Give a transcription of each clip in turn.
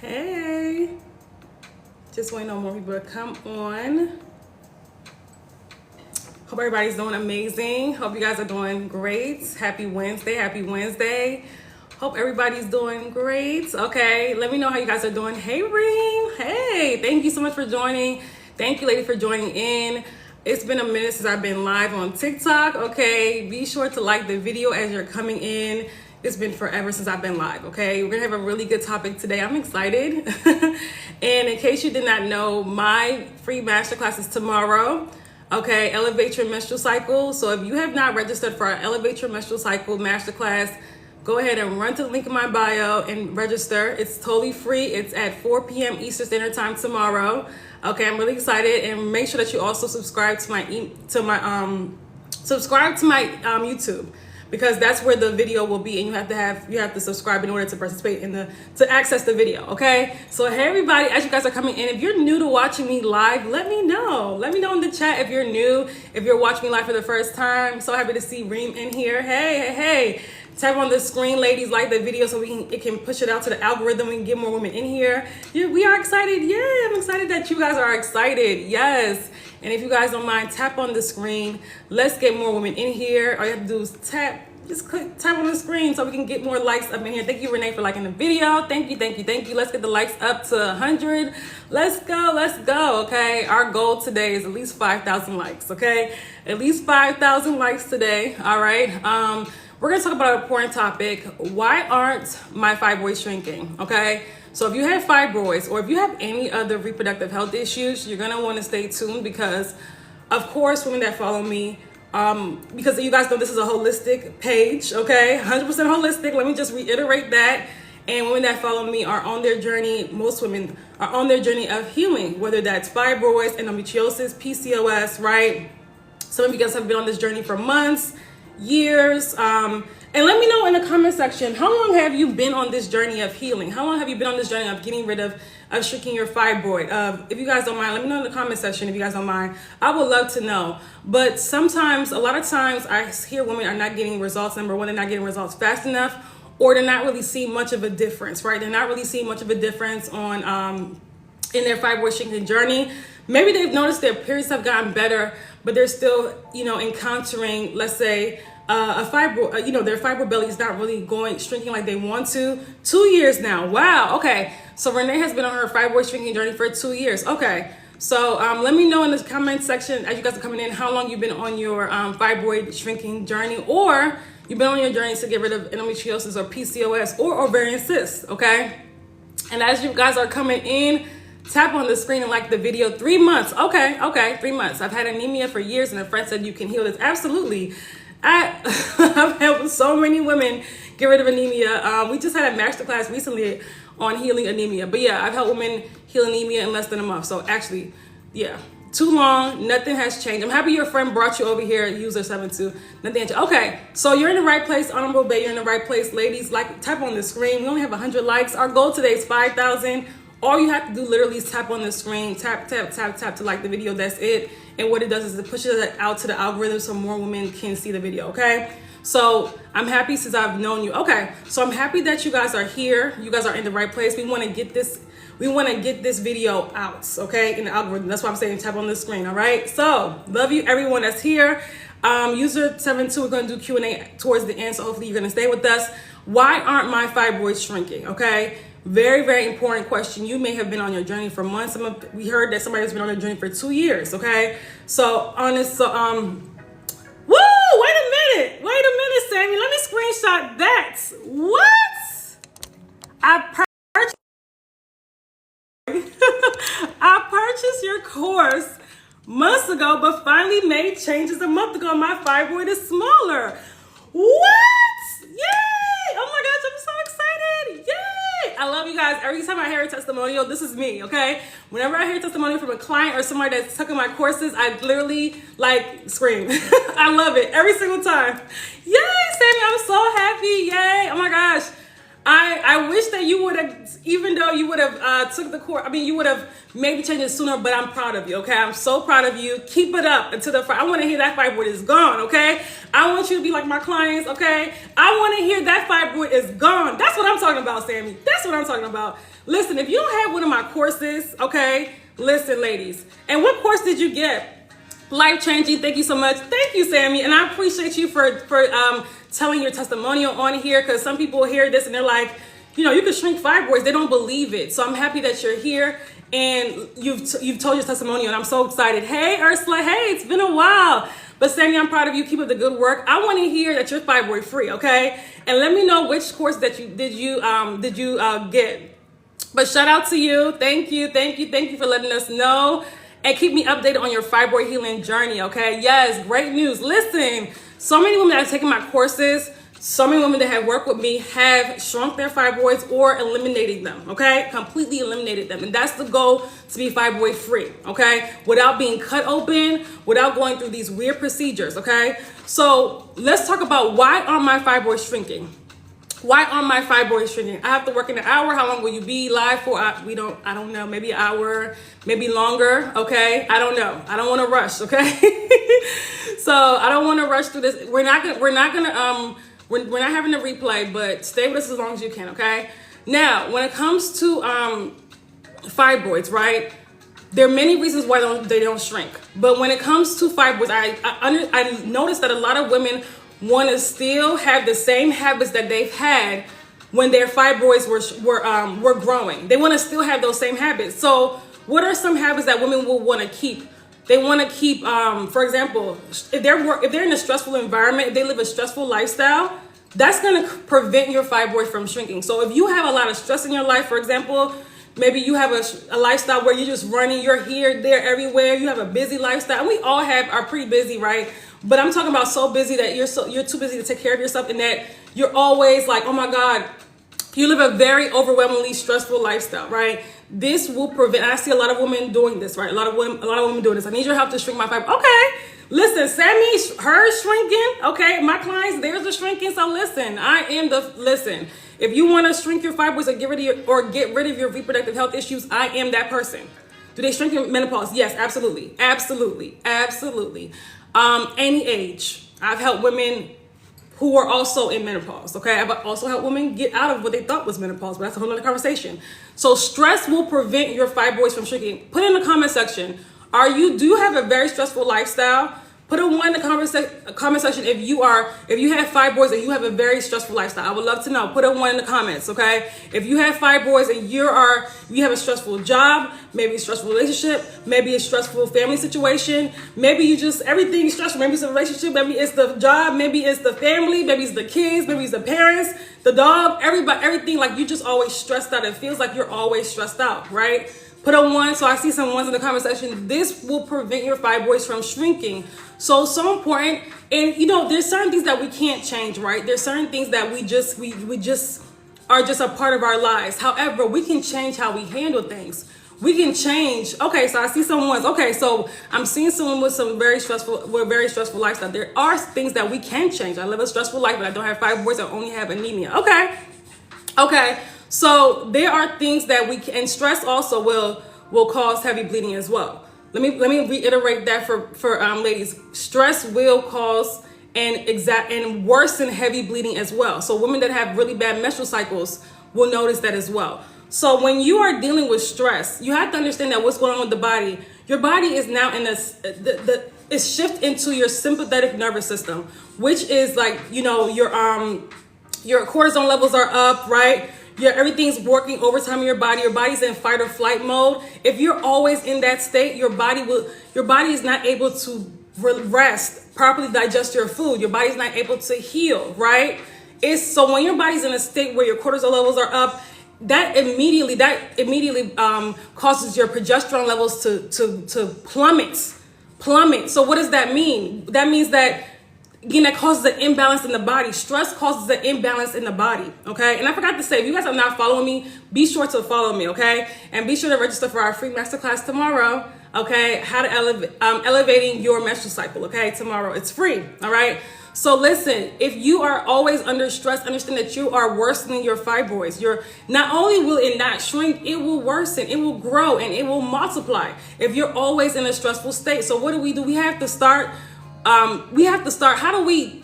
Hey, just waiting on more people to come on. Hope everybody's doing amazing. Hope you guys are doing great. Happy Wednesday, happy Wednesday. Hope everybody's doing great. Okay, let me know how you guys are doing. Hey, Reem. Hey, thank you so much for joining. Thank you, lady, for joining in. It's been a minute since I've been live on TikTok. Okay, be sure to like the video as you're coming in. It's been forever since I've been live, okay? We're gonna have a really good topic today. I'm excited. And in case you did not know, my free masterclass is tomorrow, okay? Elevate Your Menstrual Cycle. So if you have not registered for our Elevate Your Menstrual Cycle masterclass, go ahead and run to the link in my bio and register. It's totally free. It's at 4 p.m. Eastern Standard Time tomorrow. Okay, I'm really excited, and make sure that you also subscribe to my YouTube, because that's where the video will be, and you have to subscribe in order to participate in to access the video. Okay, so hey everybody, as you guys are coming in, if you're new to watching me live, let me know in the chat if you're new, if you're watching me live for the first time. So happy to see Reem in here. Hey, tap on the screen, ladies, like the video so it can push it out to the algorithm and get more women in here. We are excited. Yeah, I'm excited that you guys are excited. Yes. And if you guys don't mind, tap on the screen. Let's get more women in here. All you have to do is tap on the screen so we can get more likes up in here. Thank you, Renee, for liking the video. Thank you. Let's get the likes up to 100. Let's go, okay? Our goal today is at least 5,000 likes, okay? At least 5,000 likes today, all right? We're gonna talk about an important topic. Why aren't my fibroids shrinking, okay? So if you have fibroids or if you have any other reproductive health issues, you're gonna wanna stay tuned because, of course, women that follow me, because you guys know this is a holistic page, okay? 100% holistic, let me just reiterate that. And women that follow me are on their journey, most women are on their journey of healing, whether that's fibroids, endometriosis, PCOS, right? Some of you guys have been on this journey for months, years, and let me know in the comment section, how long have you been on this journey of healing? How long have you been on this journey of getting rid of shrinking your fibroid? If you guys don't mind, let me know in the comment section if you guys don't mind. I would love to know. But sometimes, a lot of times, I hear women are not getting results. Number one, they're not getting results fast enough, or they're not really seeing much of a difference, right? They're not really seeing much of a difference on in their fibroid shrinking journey. Maybe they've noticed their periods have gotten better, but they're still, encountering, let's say, their fibro belly is not really shrinking like they want to. 2 years now. Wow. Okay. So Renee has been on her fibroid shrinking journey for 2 years. Okay. So let me know in the comment section as you guys are coming in how long you've been on your fibroid shrinking journey, or you've been on your journey to get rid of endometriosis or PCOS or ovarian cysts. Okay. And as you guys are coming in, tap on the screen and like the video. 3 months. Okay. 3 months. I've had anemia for years, and a friend said you can heal this. Absolutely. I've helped so many women get rid of anemia. We just had a masterclass recently on healing anemia. But yeah, I've helped women heal anemia in less than a month. So actually, yeah, too long. Nothing has changed. I'm happy your friend brought you over here, 𝐢𝐧𝐼72. Nothing has changed. Okay, so you're in the right place, Honorable Bay. You're in the right place, ladies. Like, tap on the screen. We only have 100 likes. Our goal today is 5,000. All you have to do literally is tap on the screen, tap to like the video. That's it. And what it does is it pushes it out to the algorithm so more women can see the video, okay? So I'm happy since I've known you. Okay, so I'm happy that you guys are here. You guys are in the right place. We want to get this video out, okay, in the algorithm. That's why I'm saying tap on the screen, all right? So love you, everyone that's here. 𝐢𝐧𝐼72, we're going to do Q&A towards the end, so hopefully you're going to stay with us. Why aren't my fibroids shrinking, okay? Very, very important question. You may have been on your journey for months. We heard that somebody has been on their journey for 2 years, okay? So, wait a minute, Sammy. Let me screenshot that. What? I purchased your course months ago, but finally made changes a month ago. My fibroid is smaller. What? Yay! Oh my gosh, I'm so excited. Yay! I love you guys. Every time I hear a testimonial, this is me, okay? Whenever I hear a testimonial from a client or somebody that's taking my courses, I literally scream. I love it every single time. Yay, Sammy, I'm so happy. Yay. Oh my gosh. I wish that you would have, even though you would have took the course, I mean, you would have maybe changed it sooner, but I'm proud of you, okay? I'm so proud of you. Keep it up until I want to hear that fibroid is gone, okay? I want you to be like my clients, okay? I want to hear that fibroid is gone. That's what I'm talking about, Sammy. That's what I'm talking about. Listen, if you don't have one of my courses, okay, listen, ladies. And what course did you get? Life-changing. Thank you so much. Thank you, Sammy. And I appreciate you for telling your testimonial on here, because some people hear this and they're like, you know, you can shrink fibroids. They don't believe it. So I'm happy that you're here and you've told your testimonial, and I'm so excited. Hey, Ursula. Hey, it's been a while. But Sammy, I'm proud of you. Keep up the good work. I want to hear that you're fibroid free, okay? And let me know which course that you did you get. But shout out to you. Thank you for letting us know. And keep me updated on your fibroid healing journey, okay? Yes, great news. Listen, so many women that have taken my courses, so many women that have worked with me have shrunk their fibroids or eliminated them, okay? Completely eliminated them. And that's the goal, to be fibroid free, okay? Without being cut open, without going through these weird procedures, okay? So let's talk about why are my fibroids shrinking? Why are my fibroids shrinking? I have to work in an hour. How long will you be live for? I don't know. Maybe an hour, maybe longer. Okay. I don't know. I don't want to rush. Okay. So I don't want to rush through this. We're not having a replay, but stay with us as long as you can. Okay. Now, when it comes to fibroids, right? There are many reasons why they don't shrink. But when it comes to fibroids, I noticed that a lot of women want to still have the same habits that they've had when their fibroids were growing. They want to still have those same habits. So what are some habits that women will want to keep? They want to keep, for example, if they're in a stressful environment, if they live a stressful lifestyle, that's going to prevent your fibroid from shrinking. So if you have a lot of stress in your life, for example, maybe you have a lifestyle where you're just running, you're here, there, everywhere. You have a busy lifestyle. And we all are pretty busy, right? But I'm talking about so busy that you're too busy to take care of yourself, and that you're always like, oh my God, you live a very overwhelmingly stressful lifestyle, right? This will prevent. I see a lot of women doing this, right? A lot of women doing this. I need your help to shrink my fibroid. Okay, listen, Sammy, hers shrinking. Okay, my clients, theirs are shrinking. So listen, listen. If you want to shrink your fibroids or get rid of your reproductive health issues, I am that person. Do they shrink in menopause? Yes, absolutely, absolutely, absolutely. Any age. I've helped women who are also in menopause, okay? I've also helped women get out of what they thought was menopause, but that's a whole other conversation. So stress will prevent your fibroids from shrinking. Put in the comment section, do you have a very stressful lifestyle? Put a 1 in the comment section if you have fibroids and you have a very stressful lifestyle. I would love to know. Put a 1 in the comments, okay? If you have fibroids and you have a stressful job, maybe a stressful relationship, maybe a stressful family situation, maybe everything is stressful. Maybe it's a relationship, maybe it's the job, maybe it's the family, maybe it's the kids, maybe it's the parents, the dog, everything. Like, you just always stressed out. It feels like you're always stressed out, right? Put a 1. So I see some 1s in the comment section. This will prevent your fibroids from shrinking. So important. And there's certain things that we can't change, right? There's certain things that we just are just a part of our lives. However, we can change how we handle things. We can change. Okay, so I see some 1s. Okay, so I'm seeing someone with very stressful lifestyle. There are things that we can change. I live a stressful life, but I don't have fibroids. I only have anemia. Okay. So there are things that and stress also will cause heavy bleeding as well. Let me reiterate that for ladies. Stress will cause and worsen heavy bleeding as well. So women that have really bad menstrual cycles will notice that as well. So when you are dealing with stress, you have to understand that what's going on with the body. Your body is now in it's shift into your sympathetic nervous system, which is like, your cortisol levels are up, right? Everything's working overtime in your body. Your body's in fight or flight mode. If you're always in that state, your body is not able to rest, properly digest your food. Your body's not able to heal, right? So when your body's in a state where your cortisol levels are up, that immediately causes your progesterone levels to plummet. So what does that mean? That means that, again, that causes an imbalance in the body. Stress causes an imbalance in the body, okay? And I forgot to say, if you guys are not following me, be sure to follow me, okay? And be sure to register for our free masterclass tomorrow. Okay, how to elevating your menstrual cycle. Okay, tomorrow, it's free. All right. So listen, if you are always under stress, understand that you are worsening your fibroids. Not only will it not shrink, it will worsen, it will grow, and it will multiply if you're always in a stressful state. So what do? We have to start, how do we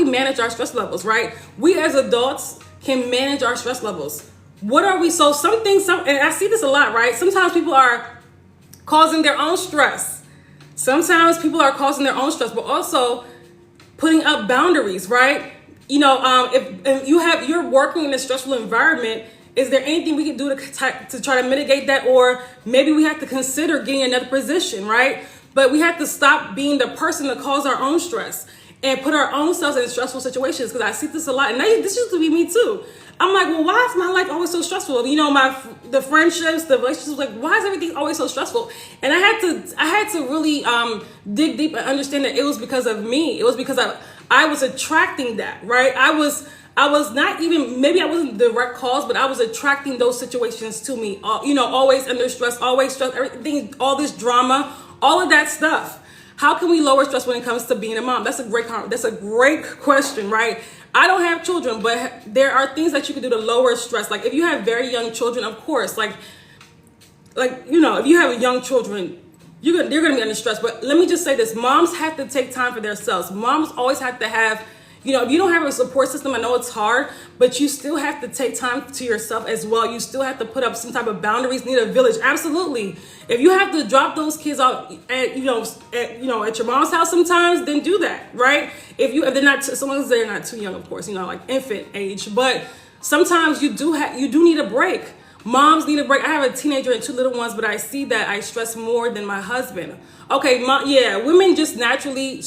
manage our stress levels, right? We as adults can manage our stress levels. What are we? So and I see this a lot, right? Sometimes people are causing their own stress. Sometimes people are causing their own stress, but also putting up boundaries, right? If you're working in a stressful environment, is there anything we can do to try to mitigate that? Or maybe we have to consider getting another position, right? But we have to stop being the person that cause our own stress and put our own selves in stressful situations. Because I see this a lot, and this used to be me too. I'm like, well, why is my life always so stressful? The friendships, the relationships, like, why is everything always so stressful? And I had to really dig deep and understand that it was because of me. It was because I was attracting that, right? I was not even, maybe I wasn't the direct cause, but I was attracting those situations to me. Always under stress, always stress, everything, all this drama, all of that stuff. How can we lower stress when it comes to being a mom? That's a great question, right? I don't have children, but there are things that you can do to lower stress. Like if you have very young children, of course, if you have young children, they're going to be under stress. But let me just say this. Moms have to take time for themselves. Moms always have to have, if you don't have a support system, I know it's hard, but you still have to take time to yourself as well. You still have to put up some type of boundaries, need a village. Absolutely. If you have to drop those kids off at your mom's house sometimes, then do that, right? If they're not, so long as they're not too young, of course, like infant age, but sometimes you do need a break. Moms need a break. I have a teenager and 2 little ones, but I see that I stress more than my husband. Okay, women just naturally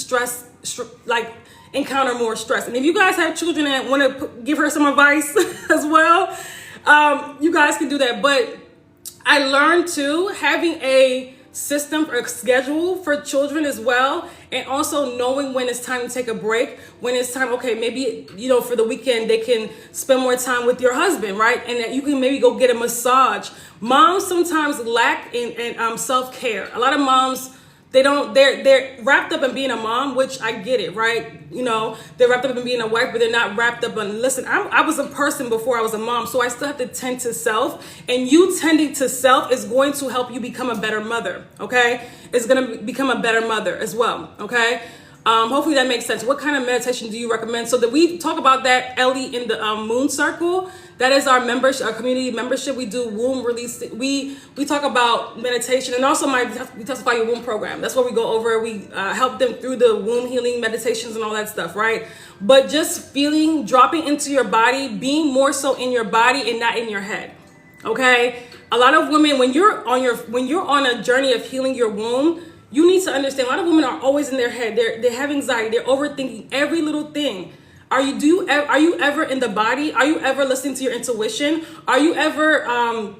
encounter more stress. And if you guys have children and want to give her some advice as well, you guys can do that. But I learned too, having a system or a schedule for children as well, and also knowing when it's time to take a break, when it's time, okay, maybe, for the weekend they can spend more time with your husband, right? And that you can maybe go get a massage. Moms sometimes lack in self-care. A lot of moms, they're wrapped up in being a mom, which I get it, right? They're wrapped up in being a wife, but they're not wrapped up in, listen, I was a person before I was a mom, so I still have to tend to self, and you tending to self is going to help you become a better mother, okay? It's going to become a better mother as well, okay? Hopefully that makes sense. What kind of meditation do you recommend? So that we talk about that, Ellie, in the Moon Circle. That is our membership, our community membership. We do womb release. We talk about meditation, and also we testify your womb program. That's what we go over. We help them through the womb healing meditations and all that stuff, right? But just dropping into your body, being more so in your body and not in your head. Okay. A lot of women, when you're on a journey of healing your womb, you need to understand. A lot of women are always in their head. They have anxiety. They're overthinking every little thing. Are you ever in the body? Are you ever listening to your intuition? Are you ever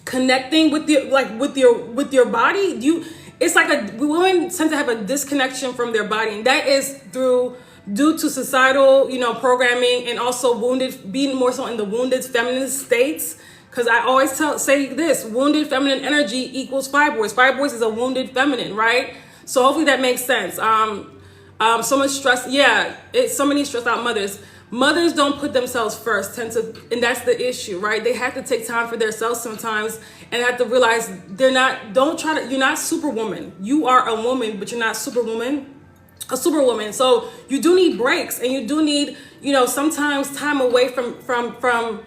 connecting with your body? It's like women tend to have a disconnection from their body, and that is due to societal, programming, and also being more so in the wounded feminine states. Because I always say this: wounded feminine energy equals fibroids. Fibroids is a wounded feminine, right? So hopefully that makes sense. So much stress. Yeah, it's so many stressed out mothers. Mothers don't put themselves first, and that's the issue, right? They have to take time for themselves sometimes, and have to realize you're not superwoman. You are a woman, but you're not superwoman. A superwoman. So you do need breaks, and you do need, sometimes time away from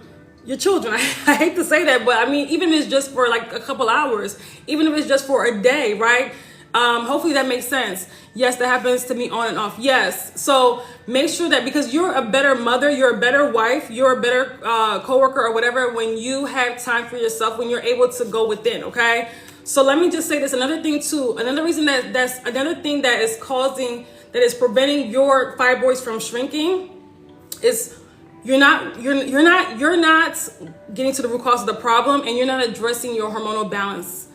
your children. I hate to say that, but I mean, even if it's just for like a couple hours, even if it's just for a day, right? Hopefully that makes sense. Yes, that happens to me on and off. Yes. So make sure that, because you're a better mother, you're a better wife, you're a better coworker or whatever, when you have time for yourself, when you're able to go within. Okay. So let me just say this. Another thing too, another reason that's another thing that is preventing your fibroids from shrinking is you're not getting to the root cause of the problem, and you're not addressing your hormonal balance.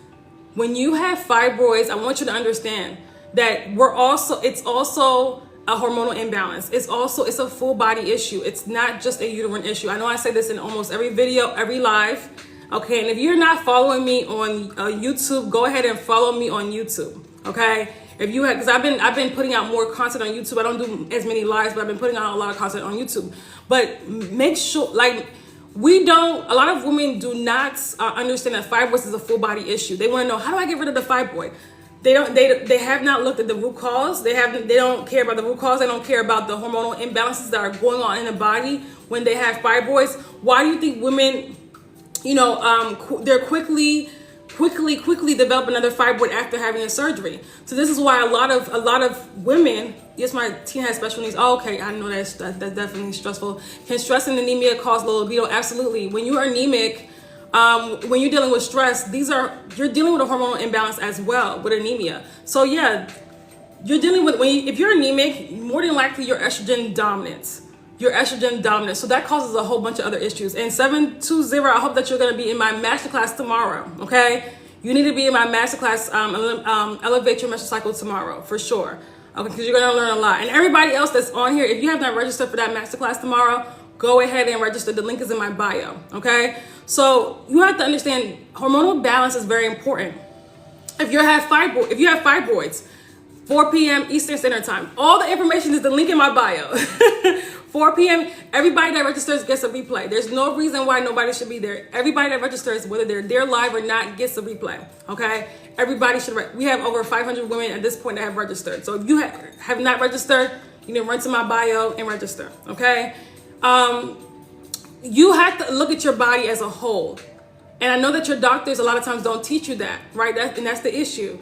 When you have fibroids, I want you to understand that it's also a hormonal imbalance. It's a full body issue. It's not just a uterine issue. I know I say this in almost every video, every live. Okay, and if you're not following me on YouTube, go ahead and follow me on YouTube. Okay, if you have, because I've been putting out more content on YouTube. I don't do as many lives, but I've been putting out a lot of content on YouTube. But make sure, like, a lot of women do not understand that fibroids is a full body issue. They want to know, how do I get rid of the fibroid? They have not looked at the root cause. They don't care about the root cause. They don't care about the hormonal imbalances that are going on in the body when they have fibroids. Why do you think women, they're quickly develop another fibroid after having a surgery? So this is why a lot of women, yes, my teen has special needs. Oh, okay, I know that's definitely stressful. Can stress and anemia cause low libido? Absolutely. When you are anemic, when you're dealing with stress, you're dealing with a hormonal imbalance as well with anemia. So yeah, you're dealing with, if you're anemic, more than likely you're estrogen dominant. So that causes a whole bunch of other issues. And 720, I hope that you're going to be in my masterclass tomorrow. Okay, you need to be in my masterclass, Elevate Your Menstrual Cycle tomorrow for sure. Okay, because you're going to learn a lot. And everybody else that's on here, if you have not registered for that masterclass tomorrow, go ahead and register. The link is in my bio. Okay, so you have to understand hormonal balance is very important. If you have fibroids, 4 p.m. Eastern Standard Time. All the information is the link in my bio. 4 p.m. Everybody that registers gets a replay. There's no reason why nobody should be there. Everybody that registers, whether they're there live or not, gets a replay. Okay? Everybody should. We have over 500 women at this point that have registered. So if you have not registered, you can run to my bio and register. Okay? You have to look at your body as a whole. And I know that your doctors a lot of times don't teach you that, right? And that's the issue.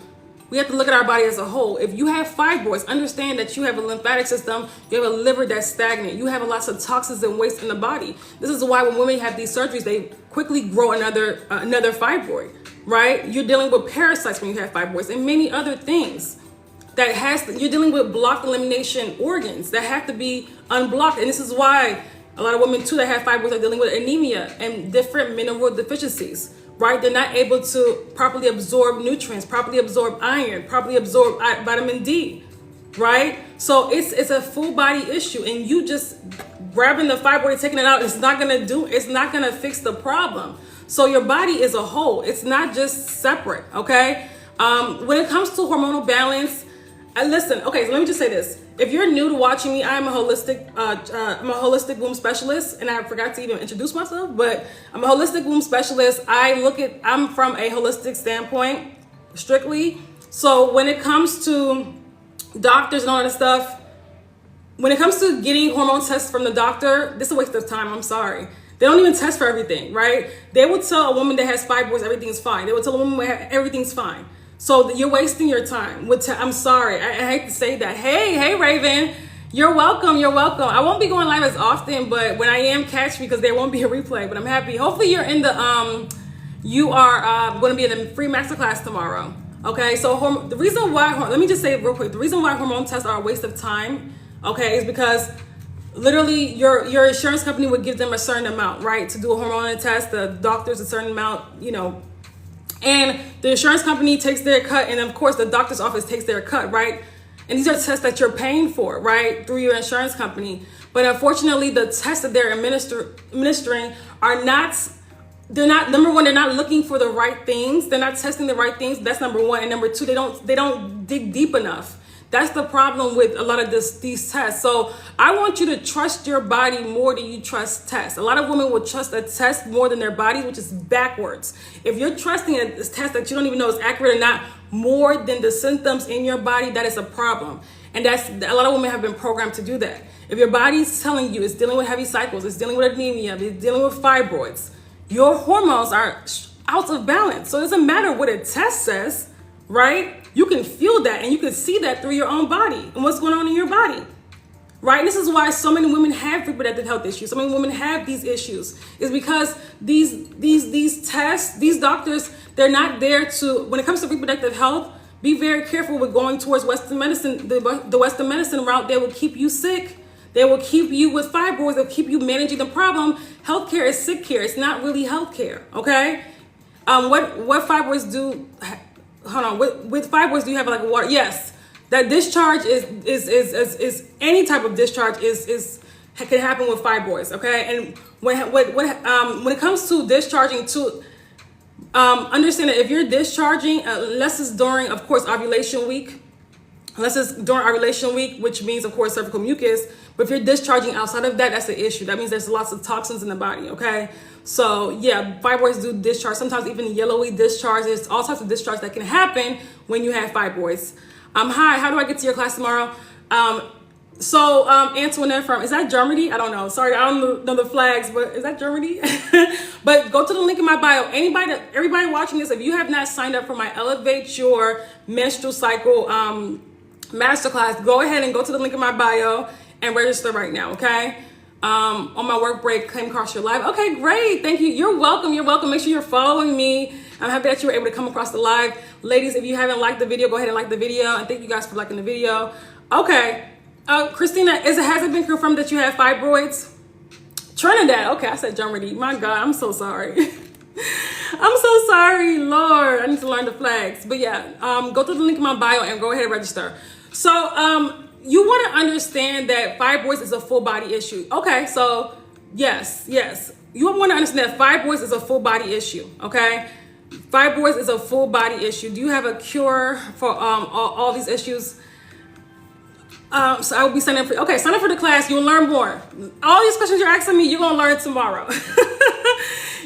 We have to look at our body as a whole. If you have fibroids, understand that you have a lymphatic system, you have a liver that's stagnant, you have lots of toxins and waste in the body. This is why when women have these surgeries, they quickly grow another fibroid, right? You're dealing with parasites when you have fibroids and many other things. You're dealing with blocked elimination organs that have to be unblocked. And this is why a lot of women too that have fibroids are dealing with anemia and different mineral deficiencies. Right? They're not able to properly absorb nutrients, properly absorb iron, properly absorb vitamin D, right? So it's a full body issue, and you just grabbing the fibroid, taking it out, it's not gonna fix the problem. So your body is a whole. It's not just separate, okay? When it comes to hormonal balance, listen, okay, so let me just say this. If you're new to watching me, I'm a holistic womb specialist, and I forgot to even introduce myself, but I'm a holistic womb specialist. I'm from a holistic standpoint, strictly. So when it comes to doctors and all that stuff, when it comes to getting hormone tests from the doctor, this is a waste of time, I'm sorry. They don't even test for everything, right? They will tell a woman that has fibroids, everything's fine. They will tell a woman everything's fine. So you're wasting your time. I'm sorry. I hate to say that. Hey, Raven. You're welcome. I won't be going live as often, but when I am, catch me because there won't be a replay. But I'm happy. Hopefully you're in you are going to be in the free masterclass tomorrow. Okay. So the reason why, let me just say it real quick. The reason why hormone tests are a waste of time, okay, is because literally your insurance company would give them a certain amount, right, to do a hormone test. The doctors a certain amount, and the insurance company takes their cut, and of course the doctor's office takes their cut, right? And these are tests that you're paying for, right, through your insurance company. But unfortunately, the tests that they're administering are number one, they're not looking for the right things. They're not testing the right things. That's number one. And number two, they don't dig deep enough. That's the problem with a lot of these tests. So I want you to trust your body more than you trust tests. A lot of women will trust a test more than their bodies, which is backwards. If you're trusting a test that you don't even know is accurate or not more than the symptoms in your body, that is a problem. And a lot of women have been programmed to do that. If your body's telling you it's dealing with heavy cycles, it's dealing with anemia, it's dealing with fibroids, your hormones are out of balance. So it doesn't matter what a test says, right? You can feel that and you can see that through your own body and what's going on in your body, right? And this is why so many women have reproductive health issues. So many women have these issues is because these tests, these doctors, they're not there to, when it comes to reproductive health, be very careful with going towards Western medicine. The Western medicine route, they will keep you sick. They will keep you with fibroids. They'll keep you managing the problem. Healthcare is sick care. It's not really healthcare, okay? What fibroids do... Hold on. With fibroids, do you have like water? Yes, that discharge is any type of discharge can happen with fibroids. Okay, and when it comes to discharging, Understand that if you're discharging, unless it's during, of course, ovulation week, which means, of course, cervical mucus. But if you're discharging outside of that, that's the issue. That means there's lots of toxins in the body, okay? So, yeah, fibroids do discharge, sometimes even yellowy discharge. There's all types of discharge that can happen when you have fibroids. Hi, how do I get to your class tomorrow? Antoinette from, is that Germany? I don't know. Sorry, I don't know the flags, but is that Germany? But go to the link in my bio. Everybody watching this, if you have not signed up for my Elevate Your Menstrual Cycle masterclass, go ahead and go to the link in my bio and register right now, okay? On my work break, came across your live. Okay, great. Thank you. You're welcome. You're welcome. Make sure you're following me. I'm happy that you were able to come across the live. Ladies, if you haven't liked the video, go ahead and like the video. And thank you guys for liking the video. Okay. Christina, has it been confirmed that you have fibroids? Trinidad. Okay, I said Germany. My God, I'm so sorry. I'm so sorry, Lord. I need to learn the flags. But yeah, go to the link in my bio and go ahead and register. So you want to understand that fibroids is a full body issue. Okay, so yes. You want to understand that fibroids is a full body issue, okay? Fibroids is a full body issue. Do you have a cure for all these issues? So I will be signing up for, okay, sign up for the class. You'll learn more. All these questions you're asking me, you're going to learn tomorrow.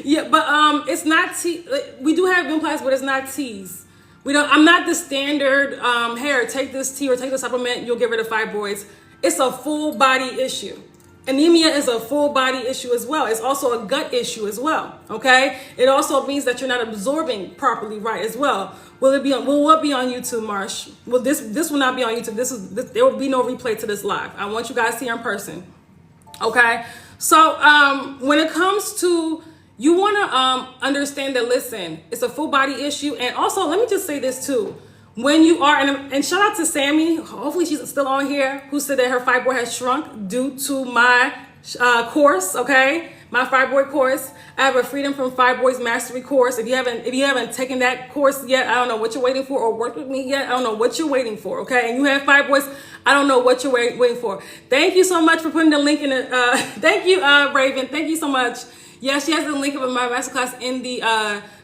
Yeah, but it's not tea. We do have implants, but it's not teas. I'm not the standard, here, take this tea or take the supplement, you'll get rid of fibroids. It's a full body issue. Anemia is a full body issue as well. It's also a gut issue as well, okay? It also means that you're not absorbing properly right as well. Will it be on YouTube, Marsh? Well, this will not be on YouTube. There will be no replay to this live. I want you guys here in person, okay? So when it comes to, you want to understand that, listen, it's a full body issue. And also, let me just say this too. When you are, and shout out to Sammy, hopefully she's still on here, who said that her fibroid has shrunk due to my course, okay? My fibroid course. I have a Freedom from Fibroids Mastery course. If you haven't taken that course yet, I don't know what you're waiting for, or worked with me yet, I don't know what you're waiting for, okay? And you have fibroids, I don't know what you're waiting for. Thank you so much for putting the link in it. Thank you, Raven. Thank you so much. Yeah, she has the link of my masterclass in the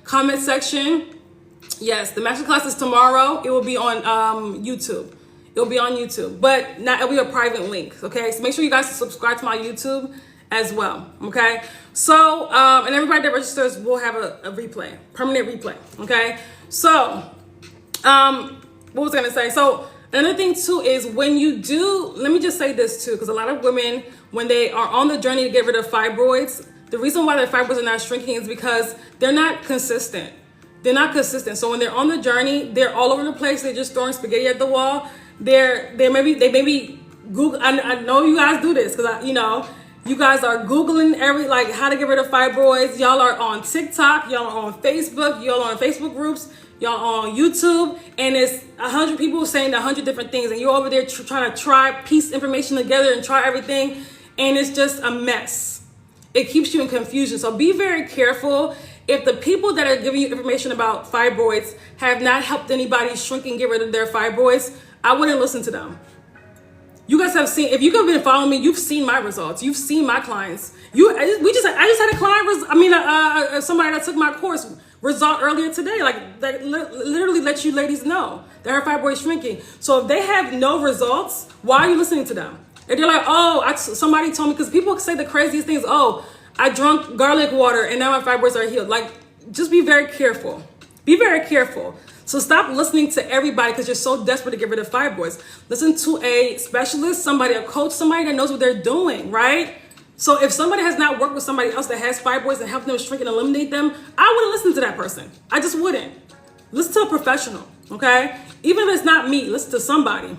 comment section. Yes, the masterclass is tomorrow. It will be on YouTube. It'll be on YouTube, but it'll be a private link, okay? So make sure you guys subscribe to my YouTube as well, okay? So, and everybody that registers will have a replay, permanent replay, okay? So, what was I gonna say? So, another thing too is when you do, let me just say this too, because a lot of women, when they are on the journey to get rid of fibroids, the reason why their fibroids are not shrinking is because they're not consistent. They're not consistent. So when they're on the journey, they're all over the place. They're just throwing spaghetti at the wall. They maybe Google. I know you guys do this because you guys are Googling how to get rid of fibroids. Y'all are on TikTok. Y'all are on Facebook. Y'all are on Facebook groups. Y'all on YouTube, and it's 100 people saying 100 different things, and you're over there trying to piece information together and try everything, and it's just a mess. It keeps you in confusion. So be very careful. If the people that are giving you information about fibroids have not helped anybody shrink and get rid of their fibroids, I wouldn't listen to them. You guys have seen, if you have been following me, you've seen my results. You've seen my clients. I just had a client, somebody that took my course result earlier today, that literally let you ladies know that her fibroid is shrinking. So if they have no results, why are you listening to them? If they're like, somebody told me, because people say the craziest things, I drank garlic water and now my fibroids are healed. Just be very careful. Be very careful. So stop listening to everybody because you're so desperate to get rid of fibroids. Listen to a specialist, a coach, somebody that knows what they're doing, right? So if somebody has not worked with somebody else that has fibroids and help them shrink and eliminate them, I wouldn't listen to that person. I just wouldn't. Listen to a professional, okay? Even if it's not me, listen to somebody.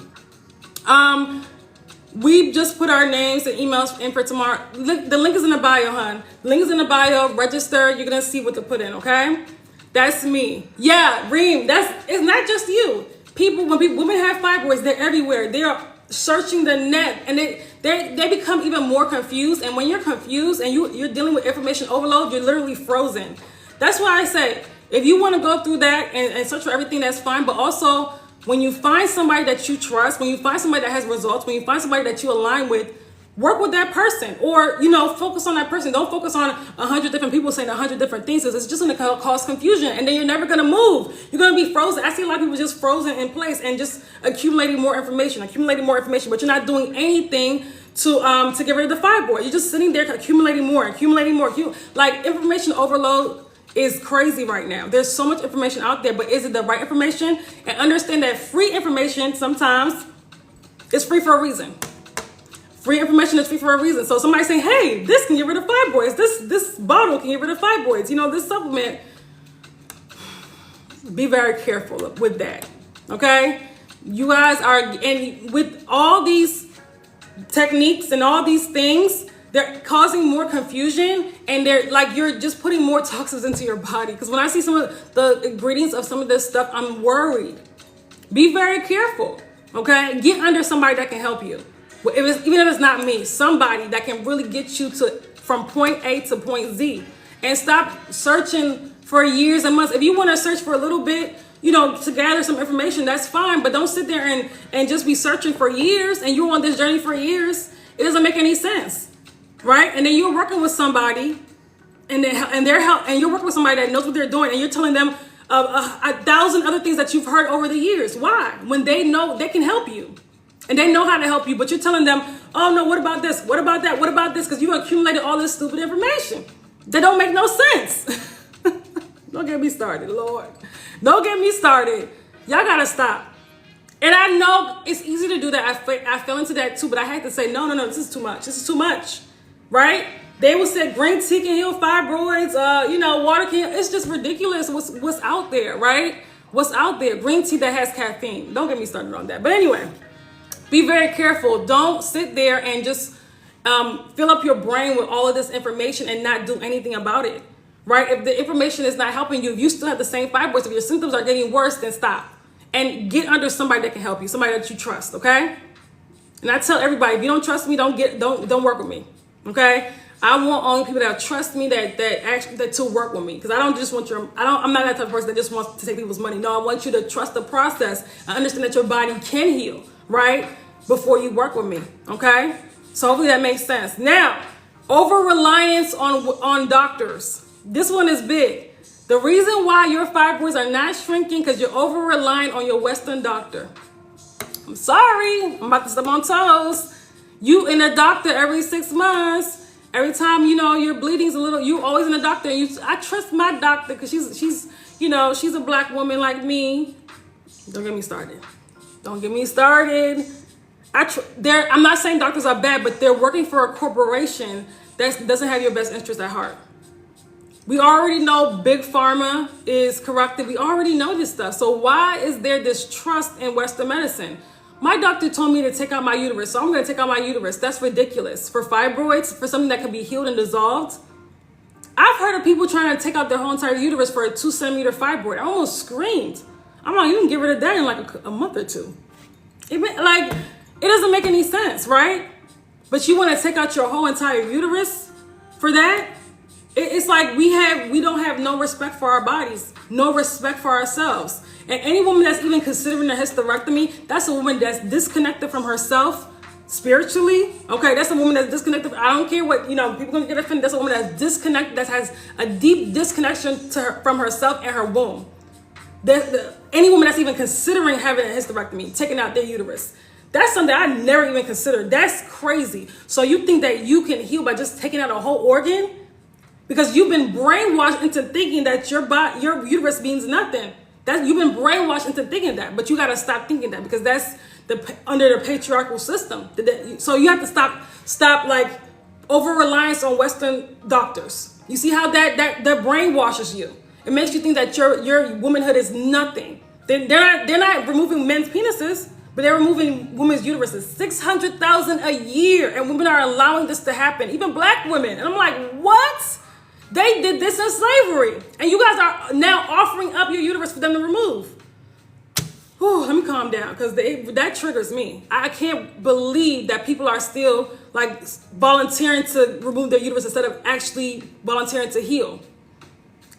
We just put our names and emails in for tomorrow. The link is in the bio, hon. The link is in the bio. Register. You're going to see what to put in, okay? That's me. Yeah, Reem, it's not just you. Women have fibroids, they're everywhere. They are searching the net, and they become even more confused. And when you're confused and you're dealing with information overload, you're literally frozen. That's why I say, if you want to go through that and search for everything, that's fine. But also, when you find somebody that you trust, when you find somebody that has results, when you find somebody that you align with, Work with that person, or, you know, focus on that person. Don't focus on 100 different people saying 100 different things, because it's just going to cause confusion, and then you're never going to move. You're going to be frozen. I see a lot of people just frozen in place and just accumulating more information, but you're not doing anything to get rid of the fibroid. You're just sitting there accumulating more. Like, information overload is crazy right now. There's so much information out there, but is it the right information? And understand that free information sometimes is free for a reason. Free information is free for a reason. So somebody saying, hey, this can get rid of fibroids. This bottle can get rid of fibroids. You know, this supplement. Be very careful with that. Okay? You guys are, and with all these techniques and all these things, they're causing more confusion, and they're like, you're just putting more toxins into your body. Because when I see some of the ingredients of some of this stuff, I'm worried. Be very careful. Okay? Get under somebody that can help you. Even if it's not me, somebody that can really get you from point A to point Z, and stop searching for years and months. If you want to search for a little bit, you know, to gather some information, that's fine, but don't sit there and just be searching for years, and you're on this journey for years. It doesn't make any sense, right? And then you're working with somebody, and you're working with somebody that knows what they're doing, and you're telling them 1,000 other things that you've heard over the years. Why? When they know they can help you. And they know how to help you, but you're telling them, oh no, what about this? What about that? What about this? Because you accumulated all this stupid information that don't make no sense. Don't get me started, Lord. Don't get me started. Y'all gotta stop. And I know it's easy to do that. I fell into that too, but I had to say, no, this is too much. This is too much, right? They will say green tea can heal fibroids, water can, it's just ridiculous what's out there, right? What's out there? Green tea that has caffeine. Don't get me started on that. But anyway, be very careful. Don't sit there and just fill up your brain with all of this information and not do anything about it, right? If the information is not helping you, if you still have the same fibroids, if your symptoms are getting worse, then stop. And get under somebody that can help you, somebody that you trust, okay? And I tell everybody, if you don't trust me, don't work with me, okay? I want only people that trust me, that to work with me, because I don't just want I'm not that type of person that just wants to take people's money. No, I want you to trust the process and understand that your body can heal, right? Before you work with me, okay? So hopefully that makes sense. Now, over-reliance on doctors. This one is big. The reason why your fibroids are not shrinking because you're over-reliant on your Western doctor. I'm sorry, I'm about to step on toes. You in a doctor every 6 months. Every time, your bleeding's a little, you always in a doctor. I trust my doctor because she's a black woman like me. Don't get me started. Don't get me started. I'm not saying doctors are bad, but they're working for a corporation that doesn't have your best interest at heart. We already know Big Pharma is corrupted. We already know this stuff. So why is there this trust in Western medicine? My doctor told me to take out my uterus, so I'm going to take out my uterus. That's ridiculous. For fibroids, for something that can be healed and dissolved. I've heard of people trying to take out their whole entire uterus for a 2-centimeter fibroid. I almost screamed. I'm like, you can get rid of that in like a month or two. It doesn't make any sense, right? But you want to take out your whole entire uterus for that? It's like we don't have no respect for our bodies, no respect for ourselves. And any woman that's even considering a hysterectomy, that's a woman that's disconnected from herself spiritually. Okay, that's a woman that's disconnected. I don't care what, people gonna get offended. That's a woman that's disconnected, that has a deep disconnection from herself and her womb. Any woman that's even considering having a hysterectomy, taking out their uterus, that's something I never even considered. That's crazy. So you think that you can heal by just taking out a whole organ? Because you've been brainwashed into thinking that your uterus means nothing. You've been brainwashed into thinking that, but you got to stop thinking that, because that's under the patriarchal system. So you have to stop like over-reliance on Western doctors. You see how that brainwashes you. It makes you think that your womanhood is nothing. They're not removing men's penises, but they're removing women's uteruses. 600,000 a year, and women are allowing this to happen. Even black women, and I'm like, what? They did this in slavery, and you guys are now offering up your uterus for them to remove. Whew, let me calm down, because that triggers me. I can't believe that people are still like volunteering to remove their uterus instead of actually volunteering to heal.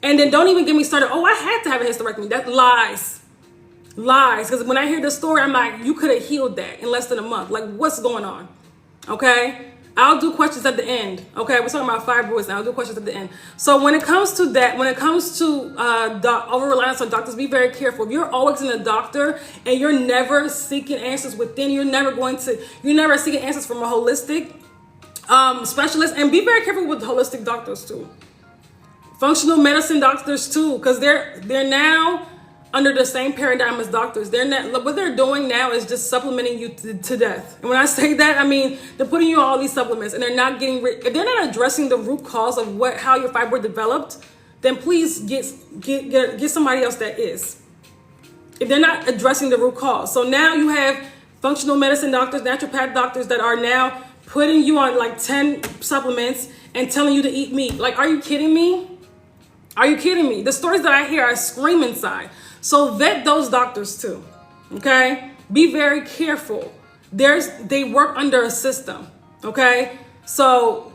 And then don't even get me started. Oh, I had to have a hysterectomy. That's lies. Because when I hear this story, I'm like, you could have healed that in less than a month. Like, what's going on? Okay? I'll do questions at the end. Okay, we're talking about fibroids now. I'll do questions at the end. So when it comes to that, when it comes to over-reliance on doctors, be very careful. If you're always in a doctor and you're never seeking answers within, you're never seeking answers from a holistic specialist. And be very careful with holistic doctors too. Functional medicine doctors too, because they're now under the same paradigm as doctors. They're not, what they're doing now is just supplementing you to death. And when I say that, I mean they're putting you on all these supplements, and they're not getting if they're not addressing the root cause of how your fibroid developed, then please get somebody else that is. If they're not addressing the root cause. So now you have functional medicine doctors, naturopath doctors that are now putting you on like 10 supplements and telling you to eat meat. Like, are you kidding me? Are you kidding me? The stories that I hear, I scream inside. So vet those doctors too, okay? Be very careful. They work under a system, okay? So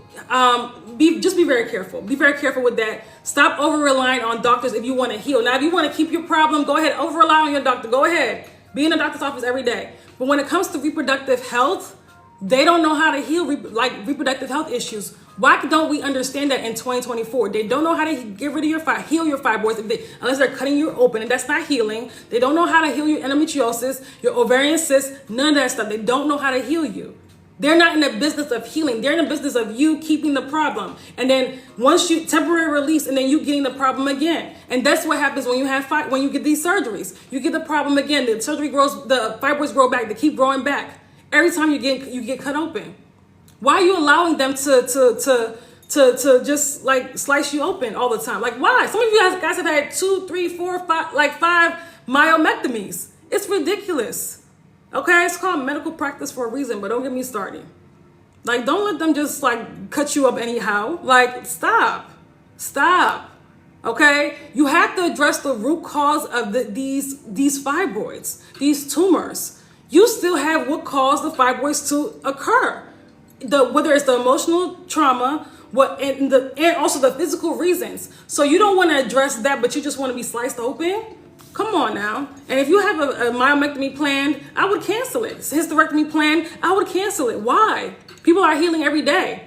just be very careful. Be very careful with that. Stop over-relying on doctors if you want to heal. Now, if you want to keep your problem, go ahead, over-rely on your doctor. Go ahead. Be in a doctor's office every day. But when it comes to reproductive health, they don't know how to heal reproductive health issues. Why don't we understand that in 2024? They don't know how to get rid of heal your fibroids unless they're cutting you open, and that's not healing. They don't know how to heal your endometriosis, your ovarian cysts, none of that stuff. They don't know how to heal you. They're not in the business of healing. They're in the business of you keeping the problem. And then once you temporary release, and then you getting the problem again. And that's what happens when you get these surgeries. You get the problem again. The surgery grows, the fibroids grow back. They keep growing back. Every time you get cut open. Why are you allowing them to just like slice you open all the time? Like, why? Some of you guys have had 2, 3, 4, 5, like 5 myomectomies. It's ridiculous. Okay, it's called medical practice for a reason, but don't get me started. Like, don't let them just like cut you up anyhow. Like, stop. Okay, you have to address the root cause of these fibroids, these tumors. You still have what caused the fibroids to occur. Whether it's the emotional trauma, and also the physical reasons. So you don't want to address that, but you just want to be sliced open? Come on now. And if you have a myomectomy planned, I would cancel it. Hysterectomy planned, I would cancel it. Why? People are healing every day.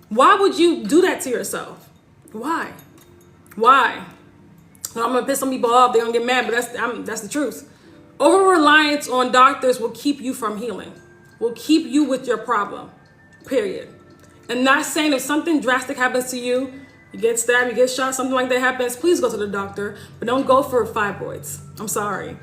Why would you do that to yourself? Why? Now, I'm going to piss some people off. They're going to get mad, but that's the truth. Over-reliance on doctors will keep you from healing. Will keep you with your problem. Period. And not saying if something drastic happens to you, you get stabbed, you get shot, something like that happens, please go to the doctor, but don't go for fibroids. I'm sorry.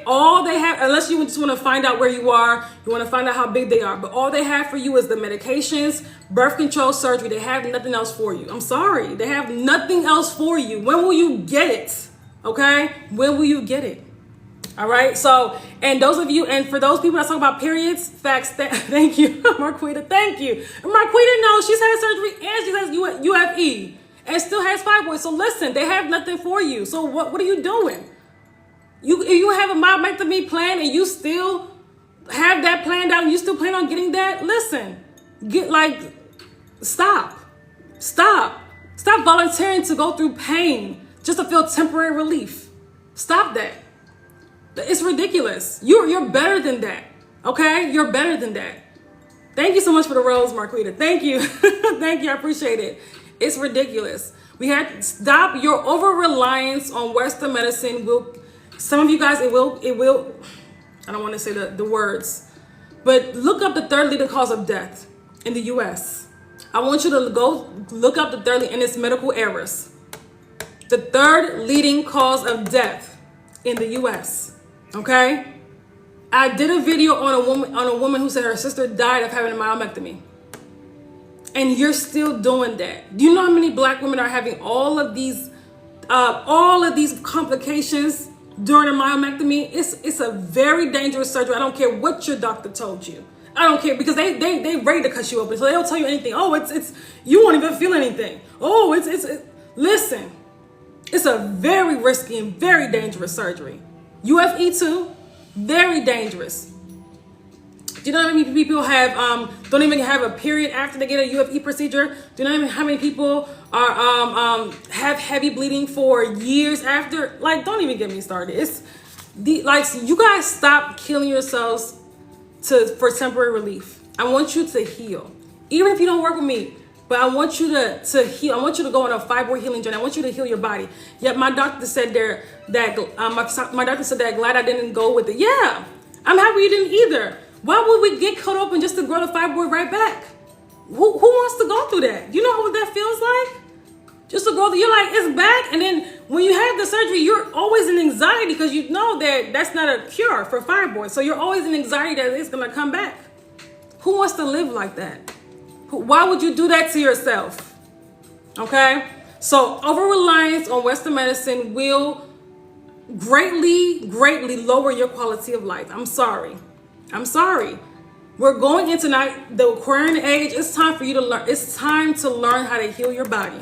All they have, unless you just want to find out where you are, you want to find out how big they are, but all they have for you is the medications, birth control, surgery. They have nothing else for you. I'm sorry. They have nothing else for you. When will you get it? Okay? When will you get it? All right. So, and for those people that talk about periods, facts, thank you, Marquita, thank you. Marquita knows she's had surgery and she has UFE and still has fibroids. So listen, they have nothing for you. So what are you doing? If you have a myomectomy plan and you still have that planned out and you still plan on getting that, listen, stop volunteering to go through pain just to feel temporary relief. Stop that. It's ridiculous. You're better than that. Okay? You're better than that. Thank you so much for the rose, Marquita. Thank you. Thank you. I appreciate it. It's ridiculous. We have to stop your over-reliance on Western medicine. Some of you guys, it will, I don't want to say the words, but look up the third leading cause of death in the U.S. I want you to go look up the third, and it's medical errors. The third leading cause of death in the U.S. Okay, I did a video on a woman who said her sister died of having a myomectomy, and you're still doing that. Do you know how many Black women are having all of these complications during a myomectomy? It's a very dangerous surgery. I don't care what your doctor told you. I don't care, because they ready to cut you open, so they don't tell you anything. Oh, it's you won't even feel anything. Oh, listen, it's a very risky and very dangerous surgery. UFE too, very dangerous. Do you know how many people don't even have a period after they get a UFE procedure? Do you know how many people are have heavy bleeding for years after? Like, don't even get me started. You guys stop killing yourselves for temporary relief. I want you to heal. even if you don't work with me. But I want you to heal. I want you to go on a fibroid healing journey. I want you to heal your body. Yet my doctor said my doctor said that glad I didn't go with it. Yeah, I'm happy you didn't either. Why would we get cut open just to grow the fibroid right back? Who wants to go through that? You know what that feels like? Just to go through, you're like, it's back. And then when you have the surgery, you're always in anxiety because you know that that's not a cure for fibroids. So you're always in anxiety that it's going to come back. Who wants to live like that? Why would you do that to yourself? Okay? So over-reliance on Western medicine will greatly, greatly lower your quality of life. I'm sorry. We're going into the Aquarian age. It's time for you to learn. It's time to learn how to heal your body.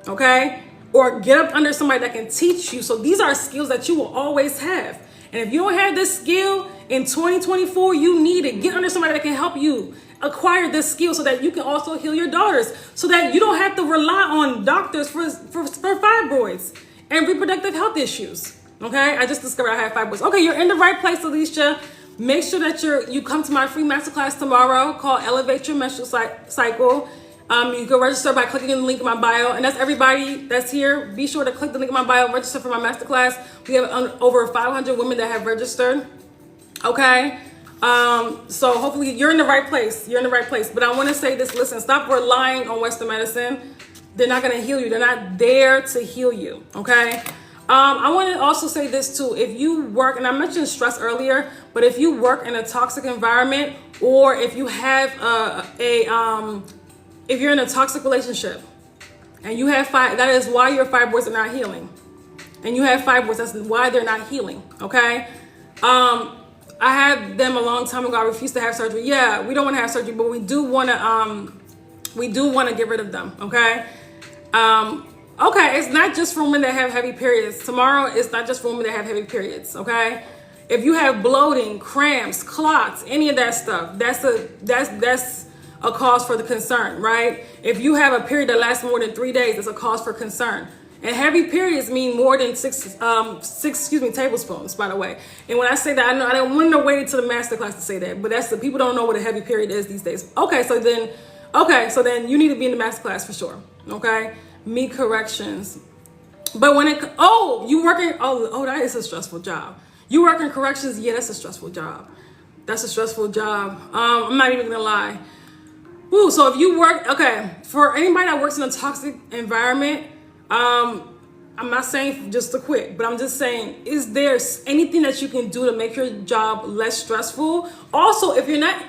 Okay? Or get up under somebody that can teach you. So these are skills that you will always have. And if you don't have this skill in 2024, you need it. Get under somebody that can help you acquire this skill so that you can also heal your daughters, so that you don't have to rely on doctors for fibroids and reproductive health issues. Okay? I just discovered I have fibroids. Okay, you're in the right place, Alicia. Make sure that you come to my free masterclass tomorrow called Elevate Your Menstrual Cycle. You can register by clicking the link in my bio, and that's everybody that's here. Be sure to click the link in my bio, register for my masterclass. We have over 500 women that have registered. Okay, so hopefully you're in the right place. You're in the right place. But I want to say this: listen, stop relying on Western medicine. They're not going to heal you. They're not there to heal you. Okay. I want to also say this too. If you work, and I mentioned stress earlier, but if you work in a toxic environment, or if you have if you're in a toxic relationship and you have that is why your fibroids are not healing. And you have fibroids, that's why they're not healing. Okay. I had them a long time ago. I refused to have surgery. Yeah, we don't want to have surgery, but we do want to get rid of them. Okay. Okay, it's not just for women that have heavy periods. Tomorrow, it's not just for women that have heavy periods, okay? If you have bloating, cramps, clots, any of that stuff, that's a cause for the concern, right? If you have a period that lasts more than 3 days, it's a cause for concern. And heavy periods mean more than six tablespoons, by the way. And when I say that, I don't want to wait until the masterclass to say that, but that's the people don't know what a heavy period is these days. Okay, so then you need to be in the masterclass for sure, okay? Me corrections. But when you working, that is a stressful job. You work in corrections, yeah, that's a stressful job. That's a stressful job. I'm not even gonna lie. Woo, so if you work, for anybody that works in a toxic environment, I'm not saying just to quit, but I'm just saying, is there anything that you can do to make your job less stressful? Also, if you're not,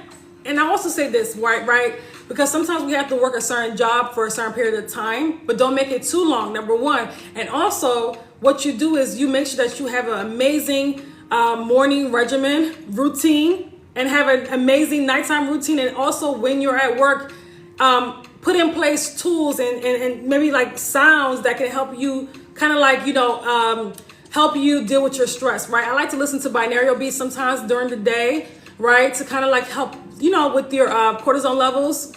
and I also say this, right? Because sometimes we have to work a certain job for a certain period of time, but don't make it too long, number one. And also, what you do is you make sure that you have an amazing morning routine, and have an amazing nighttime routine. And also, when you're at work, put in place tools and maybe like sounds that can help you kind of like, help you deal with your stress, right? I like to listen to binaural beats sometimes during the day, right? To kind of like help, with your cortisol levels.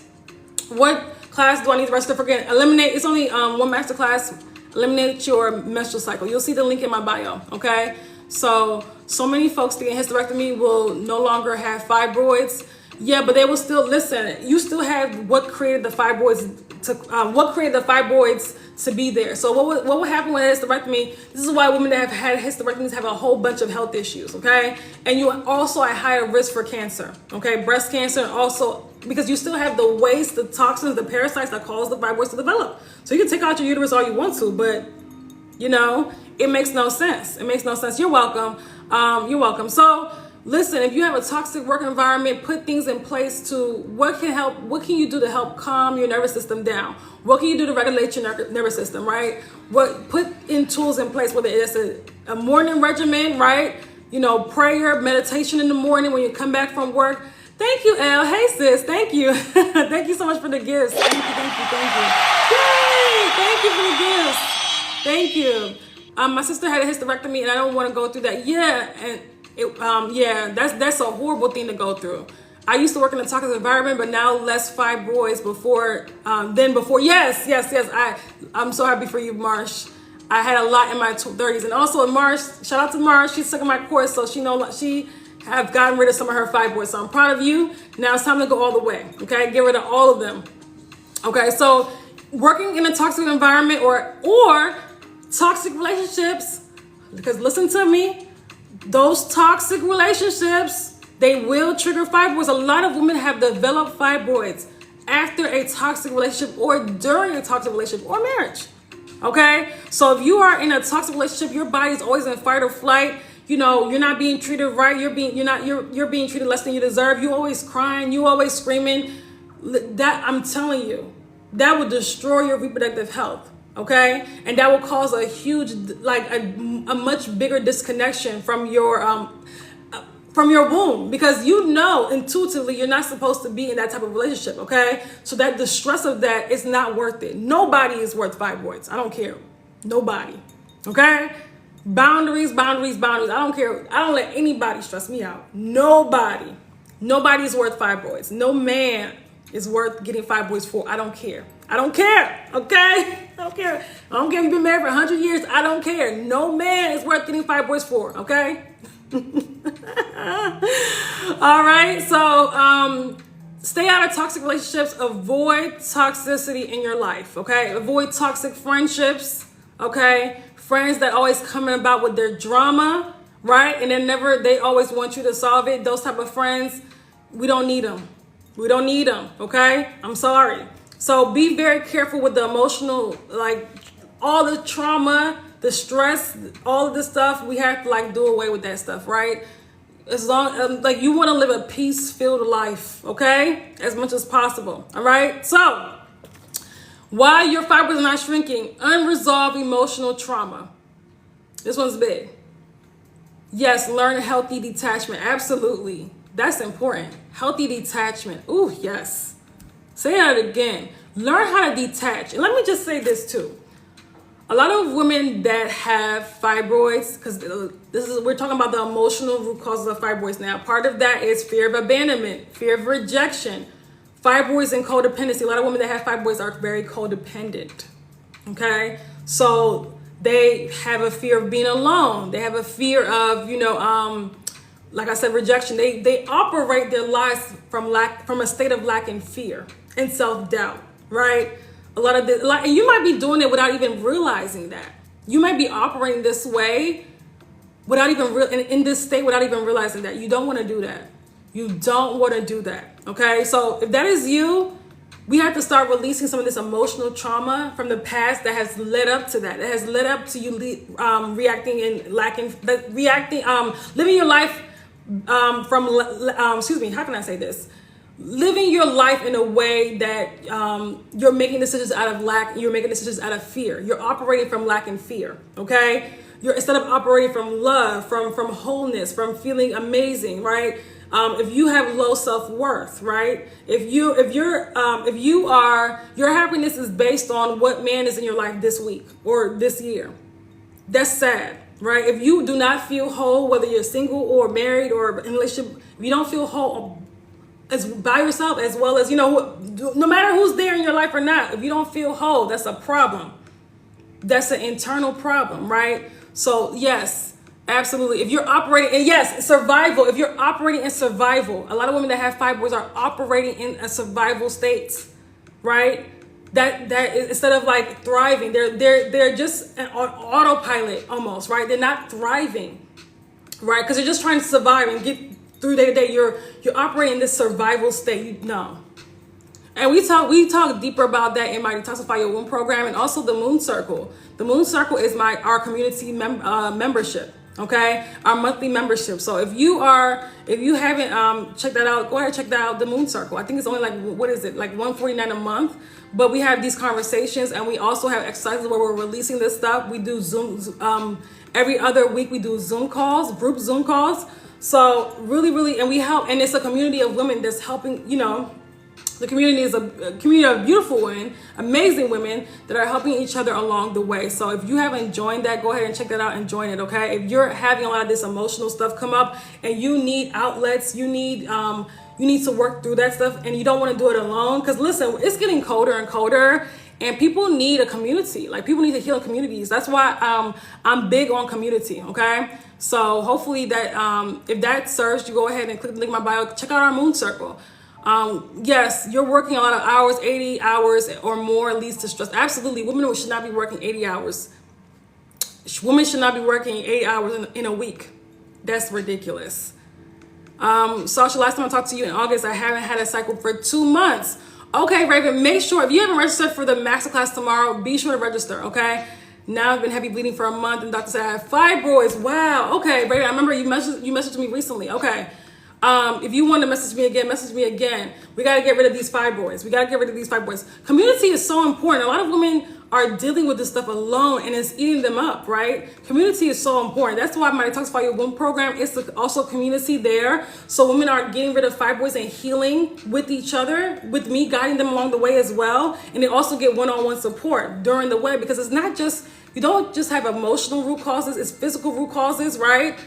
What class do I need to register for again? It's only one master class, eliminate your menstrual cycle. You'll see the link in my bio, okay? So many folks getting hysterectomy will no longer have fibroids. Yeah, but they will still, listen, you still have what created the fibroids to be there. So what will happen with hysterectomy? This is why women that have had hysterectomies have a whole bunch of health issues, okay? And you are also at higher risk for cancer, okay? Breast cancer, and also because you still have the waste, the toxins, the parasites that cause the fibroids to develop. So you can take out your uterus all you want to, but it makes no sense. It makes no sense. You're welcome. You're welcome. So listen, if you have a toxic work environment, put things in place to what can you do to help calm your nervous system down? What can you do to regulate your nervous system, right? Put in tools in place, whether it's a morning regimen, right? Prayer, meditation in the morning when you come back from work. Thank you, Elle. Hey, sis. Thank you. Thank you so much for the gifts. Thank you. Yay! Thank you for the gifts. Thank you. My sister had a hysterectomy, and I don't want to go through that. Yeah, and that's a horrible thing to go through. I used to work in a toxic environment, but now less fibroids than before. Yes. I'm so happy for you, Marsh. I had a lot in my 30s, and also Marsh. Shout out to Marsh. She's taking my course, so she have gotten rid of some of her fibroids. So I'm proud of you. Now it's time to go all the way. Okay, get rid of all of them. Okay, so working in a toxic environment or toxic relationships, because listen to me, those toxic relationships, they will trigger fibroids. A lot of women have developed fibroids after a toxic relationship or during a toxic relationship or marriage. Okay, so if you are in a toxic relationship, your body is always in fight or flight. You know, you're not being treated right. You're being treated less than you deserve. You always crying. You always screaming. That, I'm telling you, that will destroy your reproductive health. Okay, and that will cause a huge, like a much bigger disconnection from your womb, because you know intuitively you're not supposed to be in that type of relationship. Okay, so that the stress of that is not worth it. Nobody is worth fibroids. I don't care. Nobody. Okay, boundaries. I don't care. I don't let anybody stress me out. Nobody is worth fibroids. No man is worth getting fibroids for. I don't care. Okay, I don't care if you've been married for 100 years. I don't care. No man is worth getting fibroids for. Okay. All right, so stay out of toxic relationships. Avoid toxicity in your life. Okay, avoid toxic friendships. Okay, friends that always coming about with their drama, right? And they always want you to solve it. Those type of friends, we don't need them. Okay, I'm sorry. So be very careful with the emotional, like all the trauma, the stress, all of this stuff. We have to like do away with that stuff, right? As long like you want to live a peace-filled life, okay, as much as possible. All right. So why your fibroids are not shrinking? Unresolved emotional trauma. This one's big. Yes, learn healthy detachment. Absolutely, that's important. Healthy detachment. Ooh, yes. Say that again. Learn how to detach. And let me just say this too. A lot of women that have fibroids, because we're talking about the emotional root causes of fibroids now. Part of that is fear of abandonment, fear of rejection, fibroids and codependency. A lot of women that have fibroids are very codependent. Okay, so they have a fear of being alone. They have a fear of, like I said, rejection. They operate their lives from a state of lack and fear and self-doubt, right? And you might be doing it without even realizing that. You might be operating this way without even in this state without even realizing that. You don't want to do that. Okay, so if that is you, we have to start releasing some of this emotional trauma from the past that has led up to that. That has led up to you living your life how can I say this? Living your life in a way that you're making decisions out of lack, you're making decisions out of fear. You're operating from lack and fear, okay? Instead of operating from love, from wholeness, from feeling amazing, right? If you have low self-worth, right? If your happiness is based on what man is in your life this week or this year, that's sad, right? If you do not feel whole, whether you're single or married or in a relationship, if you don't feel whole as by yourself, as well as, no matter who's there in your life or not, if you don't feel whole, that's a problem. That's an internal problem, right? So yes, absolutely. If you're operating, and yes, survival, if you're operating in survival, a lot of women that have fibroids are operating in a survival state, right? That is, instead of like thriving, they're just on autopilot almost, right? They're not thriving, right? Because they're just trying to survive and get through their day. You're operating in this survival state. No. And we talk deeper about that in my Detoxify Your Womb program, and also the Moon Circle. The Moon Circle is our community membership. Okay, our monthly membership. So if you haven't checked that out, go ahead and check that out. The Moon Circle. I think it's only like $149 a month. But we have these conversations, and we also have exercises where we're releasing this stuff. We do Zoom every other week. We do Zoom calls, group Zoom calls. So really, and we help, and it's a community of women that's helping, the community is a community of beautiful women, amazing women that are helping each other along the way. So if you haven't joined that, go ahead and check that out and join it, okay? If you're having a lot of this emotional stuff come up and you need outlets, you need to work through that stuff, and you don't want to do it alone, because listen, it's getting colder and colder. And people need a community. Like, people need to heal in communities. That's why I'm big on community, okay? So hopefully that if that serves you, go ahead and click the link in my bio. Check out our moon circle. Yes, you're working a lot of hours, 80 hours or more leads to stress. Absolutely. Women should not be working 80 hours. Women should not be working 8 hours in a week. That's ridiculous. Sasha, last time I talked to you in August, I haven't had a cycle for 2 months. Okay, Raven, make sure, if you haven't registered for the masterclass tomorrow, be sure to register, okay? Now I've been heavy bleeding for a month, and doctor said I have fibroids. Wow, okay, Raven, I remember you messaged me recently, okay. If you want to message me again. We got to get rid of these fibroids. Community is so important. A lot of women are dealing with this stuff alone, and it's eating them up, right? Community is so important. That's why my Detoxify Your Womb program is also community there. So women are getting rid of fibroids and healing with each other, with me guiding them along the way as well. And they also get one-on-one support during the way, because it's not just, you don't just have emotional root causes, it's physical root causes, right?